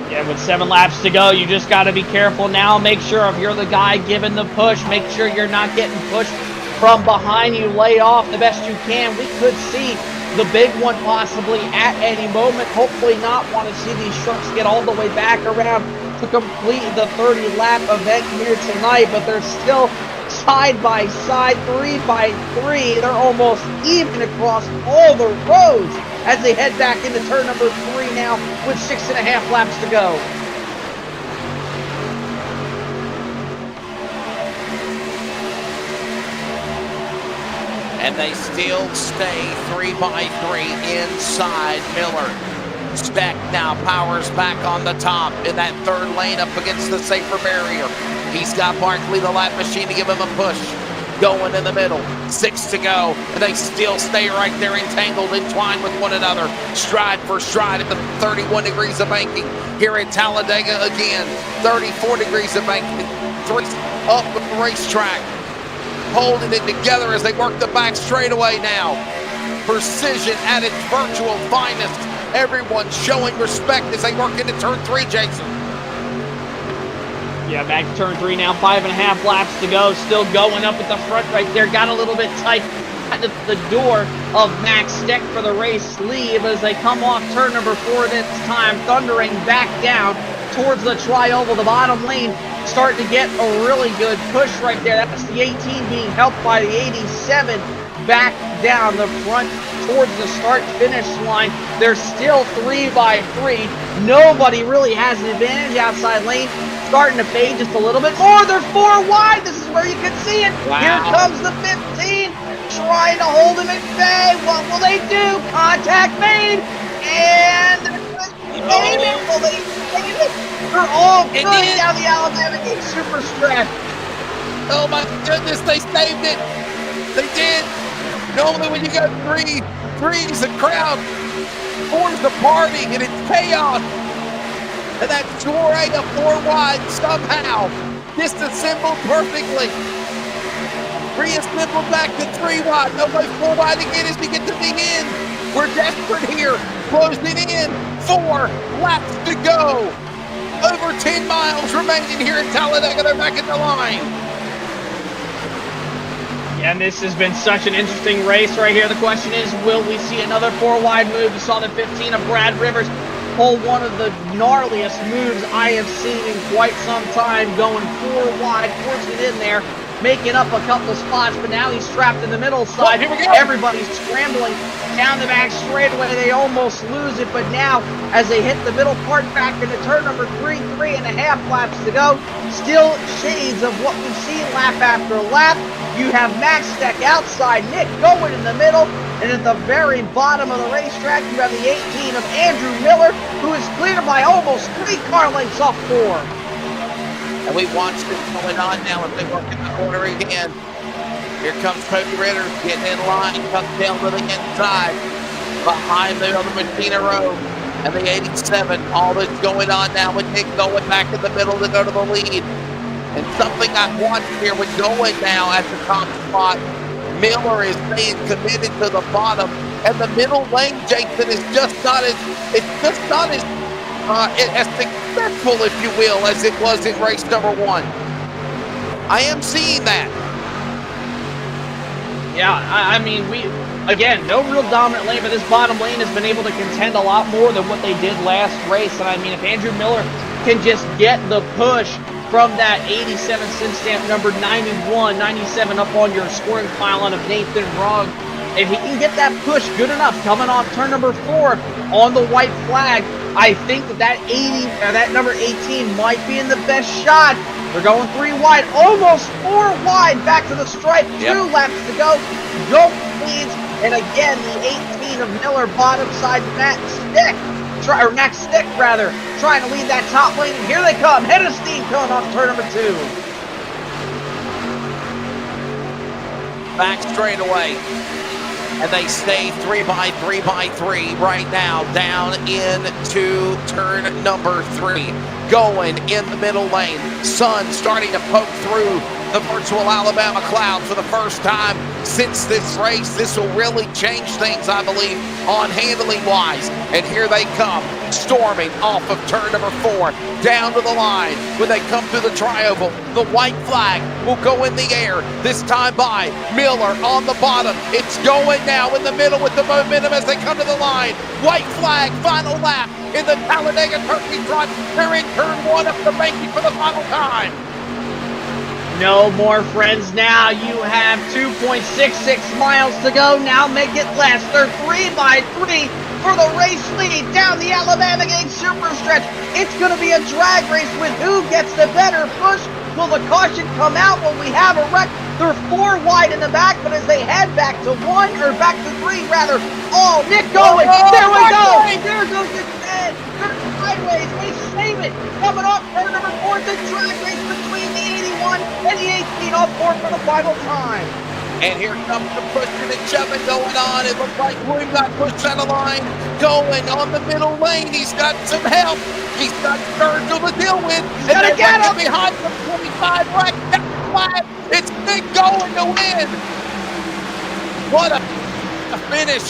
Yeah, with 7 laps to go, you just got to be careful now. Make sure if you're the guy giving the push, make sure you're not getting pushed from behind you. Lay off the best you can. We could see the big one possibly at any moment. Hopefully not. Want to see these trucks get all the way back around to complete the 30-lap event here tonight, but they're still side by side, 3x3. They're almost even across all the roads as they head back into turn number 3 now with 6.5 laps to go. And they still stay 3x3 inside Miller. Speck now powers back on the top in that 3rd lane up against the safer barrier. He's got Barkley, the lap machine, to give him a push. Going in the middle, 6 to go, and they still stay right there entangled, entwined with one another, stride for stride at the 31 degrees of banking here at Talladega again. 34 degrees of banking, 3 up the racetrack, holding it together as they work the back straightaway now. Precision at its virtual finest. Everyone showing respect as they work into turn 3, Jason. Yeah, back to turn 3 now, 5.5 laps to go. Still going up at the front right there. Got a little bit tight at the door of Max Steck for the race lead as they come off turn number 4 this time, thundering back down towards the tri-oval, the bottom lane. Starting to get a really good push right there. That's the 18 being helped by the 87 back down the front towards the start-finish line. They're still 3x3. Nobody really has an advantage outside lane. Starting to fade just a little bit more. They're 4 wide. This is where you can see it. Wow. Here comes the 15. Trying to hold him at bay. What will they do? Contact made. And maybe will they save it? They're all good down the Alabama Gate Super Stretch. Oh my goodness, they saved it. They did. Normally when you got threes, the crowd forms the party and it's chaos. And that score ain't a 4 wide somehow. Disassembled perfectly. Reassembled back to 3 wide. Nobody 4 wide again as we get to the end. We're desperate here. Closing in. 4 laps to go. Over 10 miles remaining here at Talladega. They're back at the line. And this has been such an interesting race right here. The question is, will we see another 4 wide move? We saw the 15 of Brad Rivers pull one of the gnarliest moves I have seen in quite some time, going 4 wide, forcing it in there, making up a couple of spots, but now he's trapped in the middle side. Everybody's scrambling down the back straightaway. They almost lose it, but now as they hit the middle part back into turn number 3, 3.5 laps to go, still shades of what we've seen lap after lap. You have Max Steck outside, Nick going in the middle, and at the very bottom of the racetrack, you have the 18 of Andrew Miller, who is cleared by almost 3 car lengths off 4. And we watched it going on now as they work in the corner again. Here comes Cody Ritter getting in line, comes down to the inside, behind the other Machina Road. And the 87, all that's going on now with Nick going back in the middle to go to the lead. And something I've watched here with going now at the top spot, Miller is staying committed to the bottom, and the middle lane, Jason, is just not as successful, if you will, as it was in race number 1. I am seeing that. Yeah, I mean, again, no real dominant lane, but this bottom lane has been able to contend a lot more than what they did last race. And I mean, if Andrew Miller can just get the push from that 87 sim stamp number 91, 97 up on your scoring pylon of Nathan Rogg, if he can get that push good enough coming off turn number 4 on the white flag, I think that that number 18 might be in the best shot. They're going 3 wide, almost 4 wide back to the stripe. 2 laps to go. Go leads. And again, the 18 of Miller, bottom side, Max Stick, trying to lead that top lane. And here they come. Head of steam coming off turn number 2. Back straight away. And they stay 3x3x3 right now, down into turn number 3. Going in the middle lane. Sun starting to poke through the virtual Alabama cloud for the first time since this race. This will really change things, I believe, on handling wise. And here they come, storming off of turn number 4, down to the line. When they come through the tri-oval, the white flag will go in the air, this time by Miller on the bottom. It's going now in the middle with the momentum as they come to the line. White flag, final lap in the Talladega Turkey Trot. They're in turn 1 up the ranking for the final time. No more friends now. You have 2.66 miles to go. Now make it less. They're 3x3 for the race lead down the Alabama Gate super stretch. It's going to be a drag race with who gets the better push. Will the caution come out? Will we have a wreck? They're 4 wide in the back, but as they head back to 3 rather. Oh, Nick going. There we go. There goes the 10. They're sideways. They save it. Coming off turn number 4. The drag race between the 81 and the 18 off 4 for the final time. And here comes the pushing and shoving going on. It looks like Bloom got pushed out of line. Going on the middle lane. He's got some help. He's got Sturgill to deal with. And they're get him behind the 25 right down the flat. It's Nick going to win. What a finish.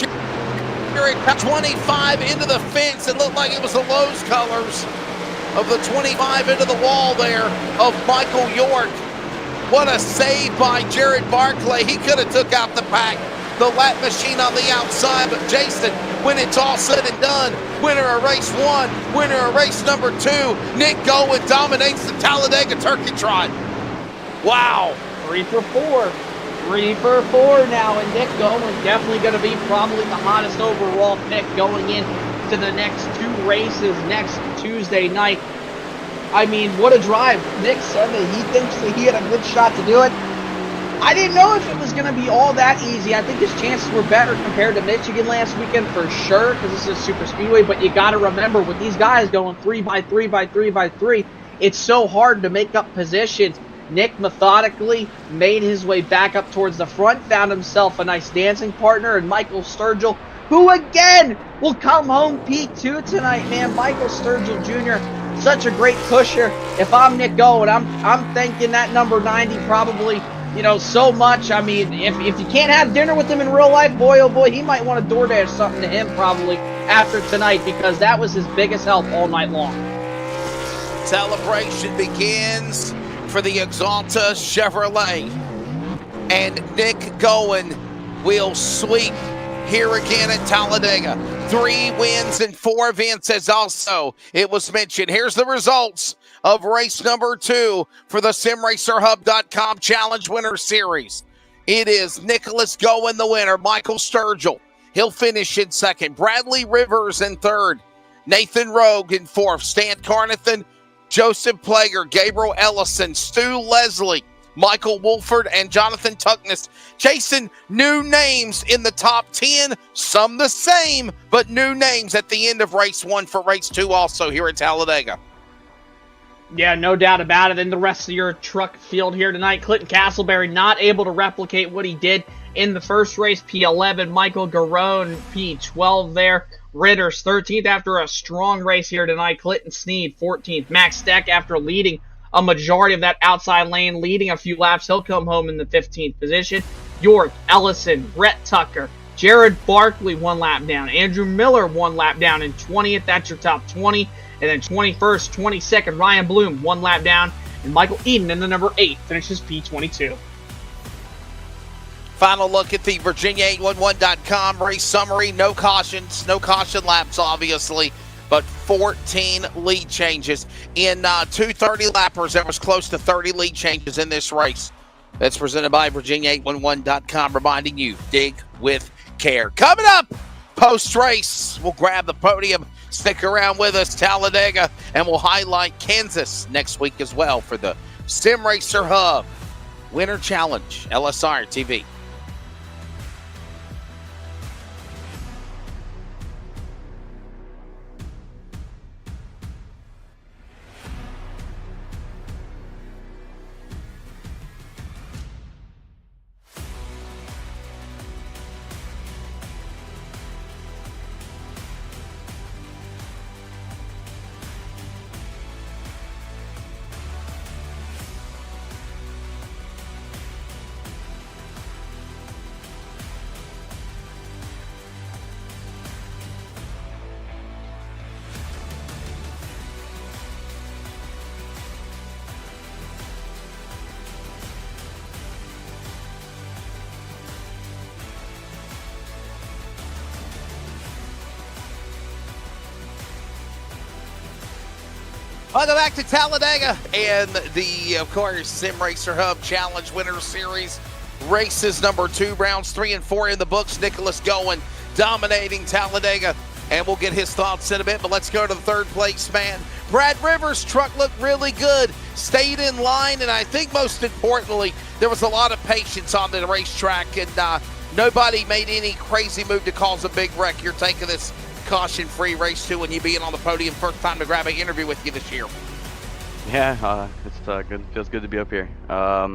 Here it comes 25 into the fence. It looked like it was the Lowe's colors of the 25 into the wall there of Michael York. What a save by Jared Barclay. He could have took out the pack. The lap machine on the outside. But Jason, when it's all said and done, winner of race 1, winner of race number 2, Nick Gowen dominates the Talladega Turkey Trot. Wow. 3 for 4. 3 for 4 now, and Nick Gowen definitely going to be probably the hottest overall pick going into the next 2 races next Tuesday night. I mean, what a drive. Nick said that he thinks that he had a good shot to do it. I didn't know if it was going to be all that easy. I think his chances were better compared to Michigan last weekend for sure, because this is a super speedway, but you got to remember, with these guys going 3x3x3x3, it's so hard to make up positions. Nick methodically made his way back up towards the front, found himself a nice dancing partner in Michael Sturgill, who again will come home P2 tonight, man. Michael Sturgill Jr., such a great pusher. If I'm Nick Gowen, I'm thinking that number 90 probably, so much. I mean, if you can't have dinner with him in real life, boy, oh boy, he might want to DoorDash something to him probably after tonight, because that was his biggest help all night long. Celebration begins for the Exalta Chevrolet. And Nick Gowen will sweep here again at Talladega. 3 wins and 4 events, as also it was mentioned. Here's the results of race number 2 for the SimRacerHub.com Challenge Winner Series. It is Nicholas Gowen, the winner. Michael Sturgill, he'll finish in 2nd. Bradley Rivers in 3rd. Nathan Rogue in 4th. Stan Carnathan, Joseph Plager, Gabriel Ellison, Stu Leslie, Michael Wolford, and Jonathan Tuckness. Jason, new names in the top 10, some the same, but new names at the end of race 1 for race 2 also here at Talladega. Yeah, no doubt about it. And the rest of your truck field here tonight, Clinton Castleberry not able to replicate what he did in the first race, P11. Michael Garone, P12 there. Ritter's 13th after a strong race here tonight. Clinton Sneed, 14th. Max Steck, after leading a majority of that outside lane, leading a few laps, he'll come home in the 15th position. York, Ellison, Brett Tucker, Jared Barkley 1 lap down. Andrew Miller 1 lap down in 20th. That's your top 20. And then 21st, 22nd, Ryan Bloom 1 lap down. And Michael Eden in the number 8 finishes P22. Final look at the Virginia811.com race summary. No cautions, no caution laps, obviously, but 14 lead changes. In 230 lappers, there was close to 30 lead changes in this race. That's presented by Virginia811.com, reminding you, dig with care. Coming up, post-race, we'll grab the podium. Stick around with us, Talladega, and we'll highlight Kansas next week as well for the Sim Racer Hub Winter Challenge, LSRTV. Welcome back to Talladega and the, of course, Sim Racer Hub Challenge Winter Series. Races number 2, rounds 3 and 4 in the books. Nicholas Goen dominating Talladega, and we'll get his thoughts in a bit, but let's go to the third place man. Brad Rivers' truck looked really good, stayed in line, and I think most importantly, there was a lot of patience on the racetrack, and nobody made any crazy move to cause a big wreck. You're taking this caution-free race 2 and you being on the podium. First time to grab an interview with you this year. Yeah, it's good. Feels good to be up here. I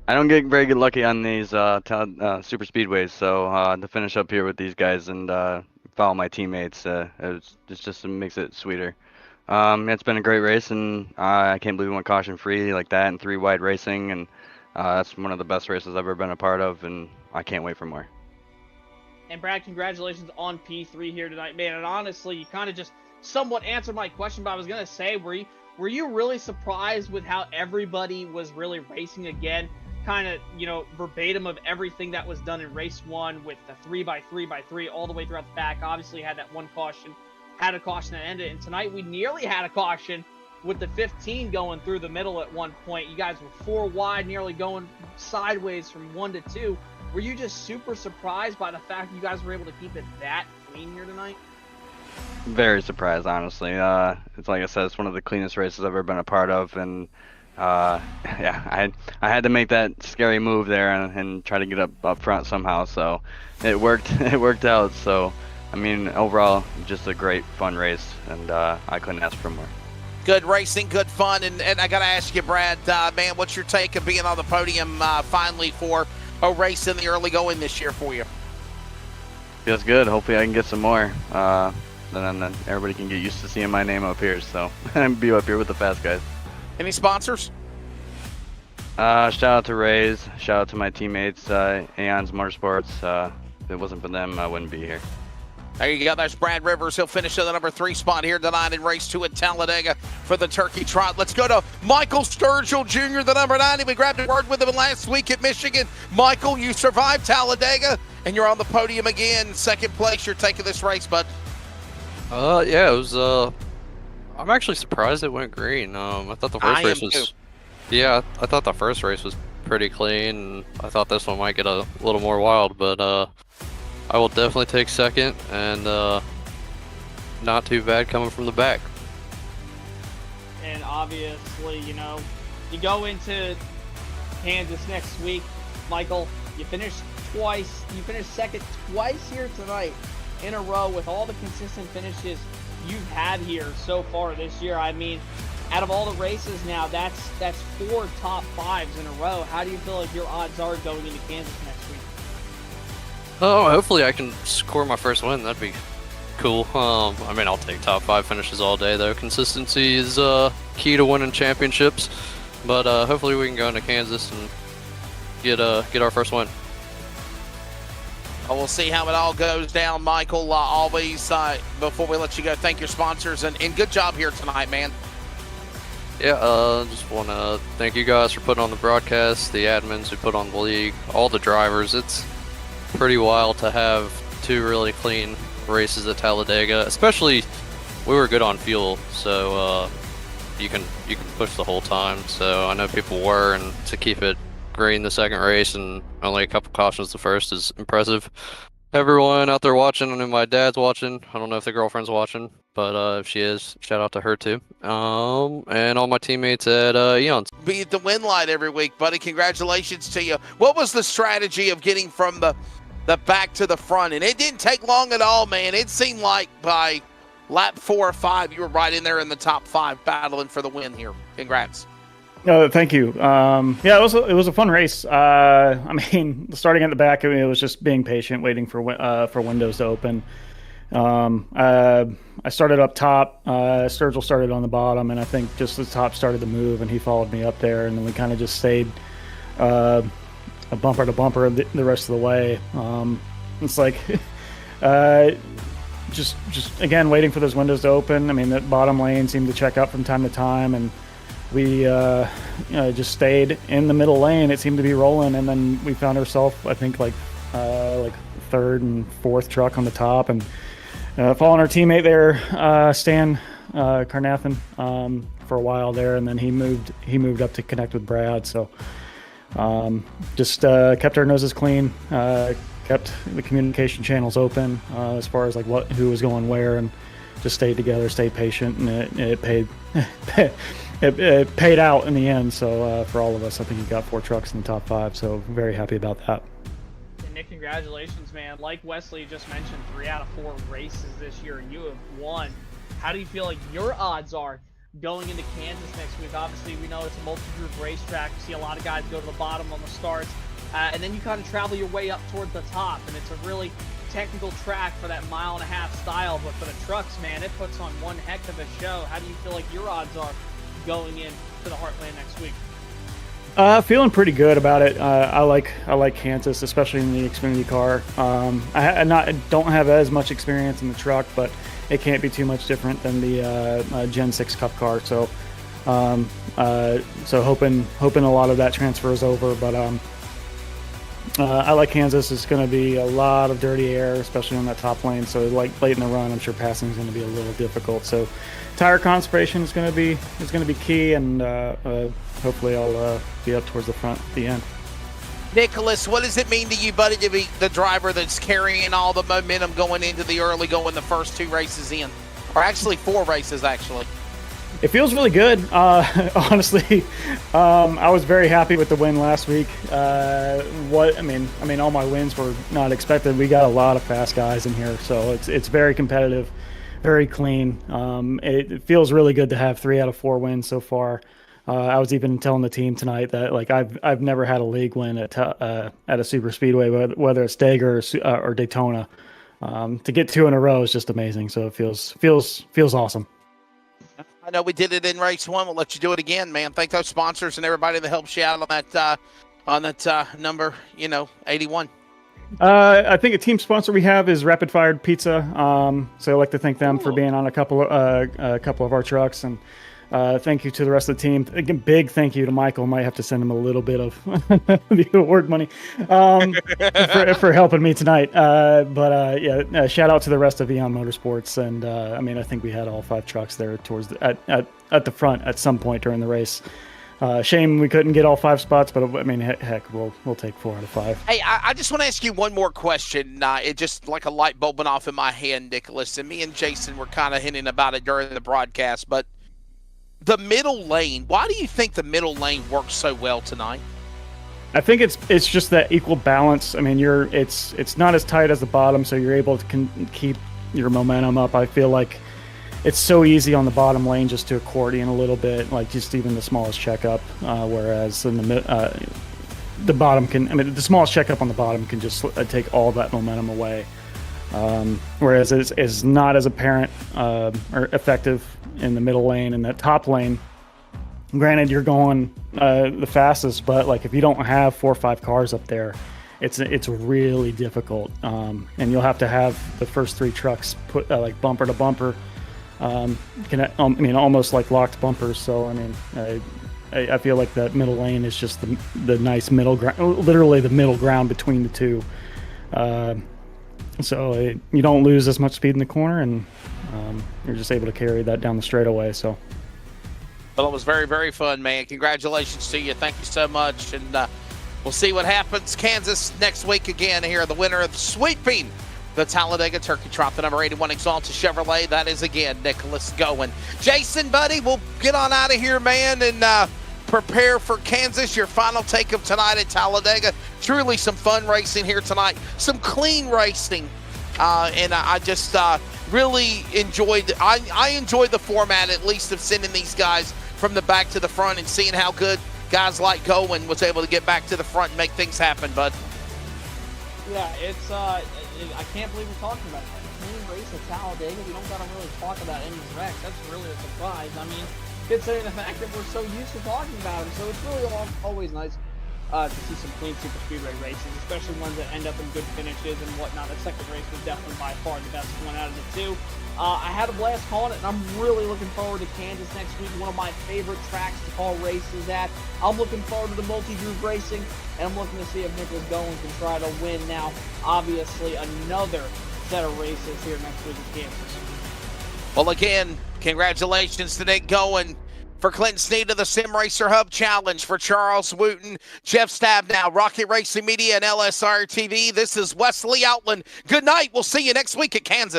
don't get very good lucky on these super speedways, so to finish up here with these guys and follow my teammates, it just makes it sweeter. It's been a great race, and I can't believe we went caution-free like that in 3 wide racing, and that's one of the best races I've ever been a part of, and I can't wait for more. And Brad, congratulations on P3 here tonight, man. And honestly, you kind of just somewhat answered my question, but I was gonna say, were you really surprised with how everybody was really racing again? Kind of, verbatim of everything that was done in race 1 with the 3x3x3 all the way throughout the back. Obviously had that one caution, had a caution that ended, and tonight we nearly had a caution with the 15 going through the middle at one point. You guys were 4 wide, nearly going sideways from 1 to 2. Were you just super surprised by the fact you guys were able to keep it that clean here tonight? Very surprised, honestly. It's like I said, it's one of the cleanest races I've ever been a part of, and yeah, I had to make that scary move there and try to get up front somehow. So it worked. It worked out. So I mean, overall, just a great fun race, and I couldn't ask for more. Good racing, good fun, and I got to ask you, Brad, man, what's your take of being on the podium finally for a race in the early going this year for you? Feels good. Hopefully I can get some more. Then everybody can get used to seeing my name up here. So and be up here with the fast guys. Any sponsors? Shout out to Rays. Shout out to my teammates, Aeon's Motorsports. If it wasn't for them, I wouldn't be here. There you go. There's Brad Rivers. He'll finish in the number 3 spot here tonight in race 2 at Talladega for the Turkey Trot. Let's go to Michael Sturgill Jr., the number 90. We grabbed a word with him last week at Michigan. Michael, you survived Talladega, and you're on the podium again. Second place. You're taking this race, bud. Yeah, it was. I'm actually surprised it went green. I thought the first race was. Too. Yeah, I thought the first race was pretty clean. I thought this one might get a little more wild, but I will definitely take second, and not too bad coming from the back. And obviously, you go into Kansas next week, Michael. You finished twice. You finished second twice here tonight in a row with all the consistent finishes you've had here so far this year. I mean, out of all the races now, that's 4 top 5s in a row. How do you feel like your odds are going into Kansas next week? Oh, hopefully I can score my first win. That'd be cool. I mean, I'll take top 5 finishes all day, though. Consistency is key to winning championships. But hopefully we can go into Kansas and get our first win. We'll see how it all goes down, Michael. Always, before we let you go, thank your sponsors, and good job here tonight, man. Yeah, just want to thank you guys for putting on the broadcast, the admins who put on the league, all the drivers. It's pretty wild to have 2 really clean races at Talladega, especially we were good on fuel, so you can push the whole time. So I know people were, and to keep it green the second race and only a couple cautions the first is impressive. Everyone out there watching, I know my dad's watching. I don't know if the girlfriend's watching, but if she is, shout out to her too. And all my teammates at Eons. Be at the win light every week, buddy. Congratulations to you. What was the strategy of getting from the back to the front? And it didn't take long at all, man. It seemed like by lap 4 or 5, you were right in there in the top 5 battling for the win here. Congrats. No, thank you. Yeah, it was a fun race. I mean, starting at the back, it was just being patient, waiting for windows to open. I started up top. Sturgill started on the bottom, and I think just the top started to move, and he followed me up there, and then we kind of just stayed bumper to bumper the rest of the way. It's like just again waiting for those windows to open. I mean, the bottom lane seemed to check out from time to time, and we just stayed in the middle lane. It seemed to be rolling, and then we found ourselves, I think, like 3rd and 4th truck on the top, and following our teammate there, Stan Carnathan for a while there, and then he moved up to connect with Brad. So just kept our noses clean, kept the communication channels open as far as like who was going where, and just stayed together, stayed patient, and it paid. It paid out in the end. So for all of us, I think he got 4 trucks in the top 5. So very happy about that. And Nick, congratulations, man. Like Wesley just mentioned, 3 out of 4 races this year, and you have won. How do you feel like your odds are going into Kansas next week? Obviously, we know it's a multi-group racetrack. You see a lot of guys go to the bottom on the starts, and then you kind of travel your way up toward the top, and it's a really technical track for that 1.5-mile style. But for the trucks, man, it puts on one heck of a show. How do you feel like your odds are going in to the Heartland next week? Feeling pretty good about it. I like Kansas, especially in the Xfinity car. I don't have as much experience in the truck, but it can't be too much different than the Gen 6 Cup car. So hoping a lot of that transfers over. But I like Kansas. It's going to be a lot of dirty air, especially on that top lane. So like late in the run, I'm sure passing is going to be a little difficult. So tire conservation is going to be key, and hopefully I'll be up towards the front at the end. Nicholas, what does it mean to you, buddy, to be the driver that's carrying all the momentum going into the first 2 races in? Or actually 4 races, actually. It feels really good. Honestly, I was very happy with the win last week. I mean, all my wins were not expected. We got a lot of fast guys in here, so it's very competitive, very clean. It feels really good to have 3 out of 4 wins so far. I was even telling the team tonight that like I've never had a league win at a super speedway, whether it's Dega or Daytona. To get 2 in a row is just amazing. So it feels awesome. I know we did it in race 1. We'll let you do it again, man. Thank those sponsors and everybody that helps you out on that number, 81. I think a team sponsor we have is Rapid Fired Pizza. So I'd like to thank them for being on a couple of our trucks, and thank you to the rest of the team. Again, big thank you to Michael. Might have to send him a little bit of the award money for helping me tonight. But shout out to the rest of Eon Motorsports. And I think we had all 5 trucks there towards at the front at some point during the race. Shame we couldn't get all 5 spots, but I mean, heck, we'll take 4 out of 5. Hey, I just want to ask you one more question. It just like a light bulb went off in my head, Nicholas, and me and Jason were kind of hinting about it during the broadcast, but the middle lane, why do you think the middle lane works so well tonight? I think it's just that equal balance. I mean, it's not as tight as the bottom, so you're able to keep your momentum up. I feel like it's so easy on the bottom lane just to accordion a little bit, like just even the smallest checkup. Whereas in the bottom the smallest checkup on the bottom can just take all that momentum away. Whereas it's not as apparent or effective in the middle lane and that top lane. Granted, you're going the fastest, but like if you don't have 4 or 5 cars up there, it's really difficult. And you'll have to have the first 3 trucks put like bumper to bumper. Almost like locked bumpers. So I feel like that middle lane is just the nice middle ground, literally the middle ground between the 2. So you don't lose as much speed in the corner, and you're just able to carry that down the straightaway. So, well, it was very, very fun, man. Congratulations to you. Thank you so much, and we'll see what happens. Kansas next week again here. The winner of sweeping the Talladega Turkey Trot, the number 81 Exalted Chevrolet. That is again Nicholas Goen. Jason, buddy, we'll get on out of here, man, and prepare for Kansas. Your final take of tonight at Talladega. Truly some fun racing here tonight. Some clean racing. And I just really enjoyed I enjoyed the format, at least, of sending these guys from the back to the front and seeing how good guys like Goen was able to get back to the front and make things happen, bud. Yeah, it's I can't believe we're talking about it. Clean race at Talladega. We don't got to really talk about any wrecks. That's really a surprise. I mean, considering the fact that we're so used to talking about them. So it's really always nice to see some clean super speedway races, especially ones that end up in good finishes and whatnot. The second race was definitely by far the best one out of the 2. I had a blast calling it, and I'm really looking forward to Kansas next week, one of my favorite tracks to call races at. I'm looking forward to the multi-group racing, and I'm looking to see if Nicholas Goen can try to win now, obviously, another set of races here next week in Kansas. Well, again, congratulations to Nick Goen. For Clinton Sneed of the Sim Racer Hub Challenge, for Charles Wooten, Jeff Stabnow, Rocket Racing Media, and LSRTV, this is Wesley Outland. Good night. We'll see you next week at Kansas.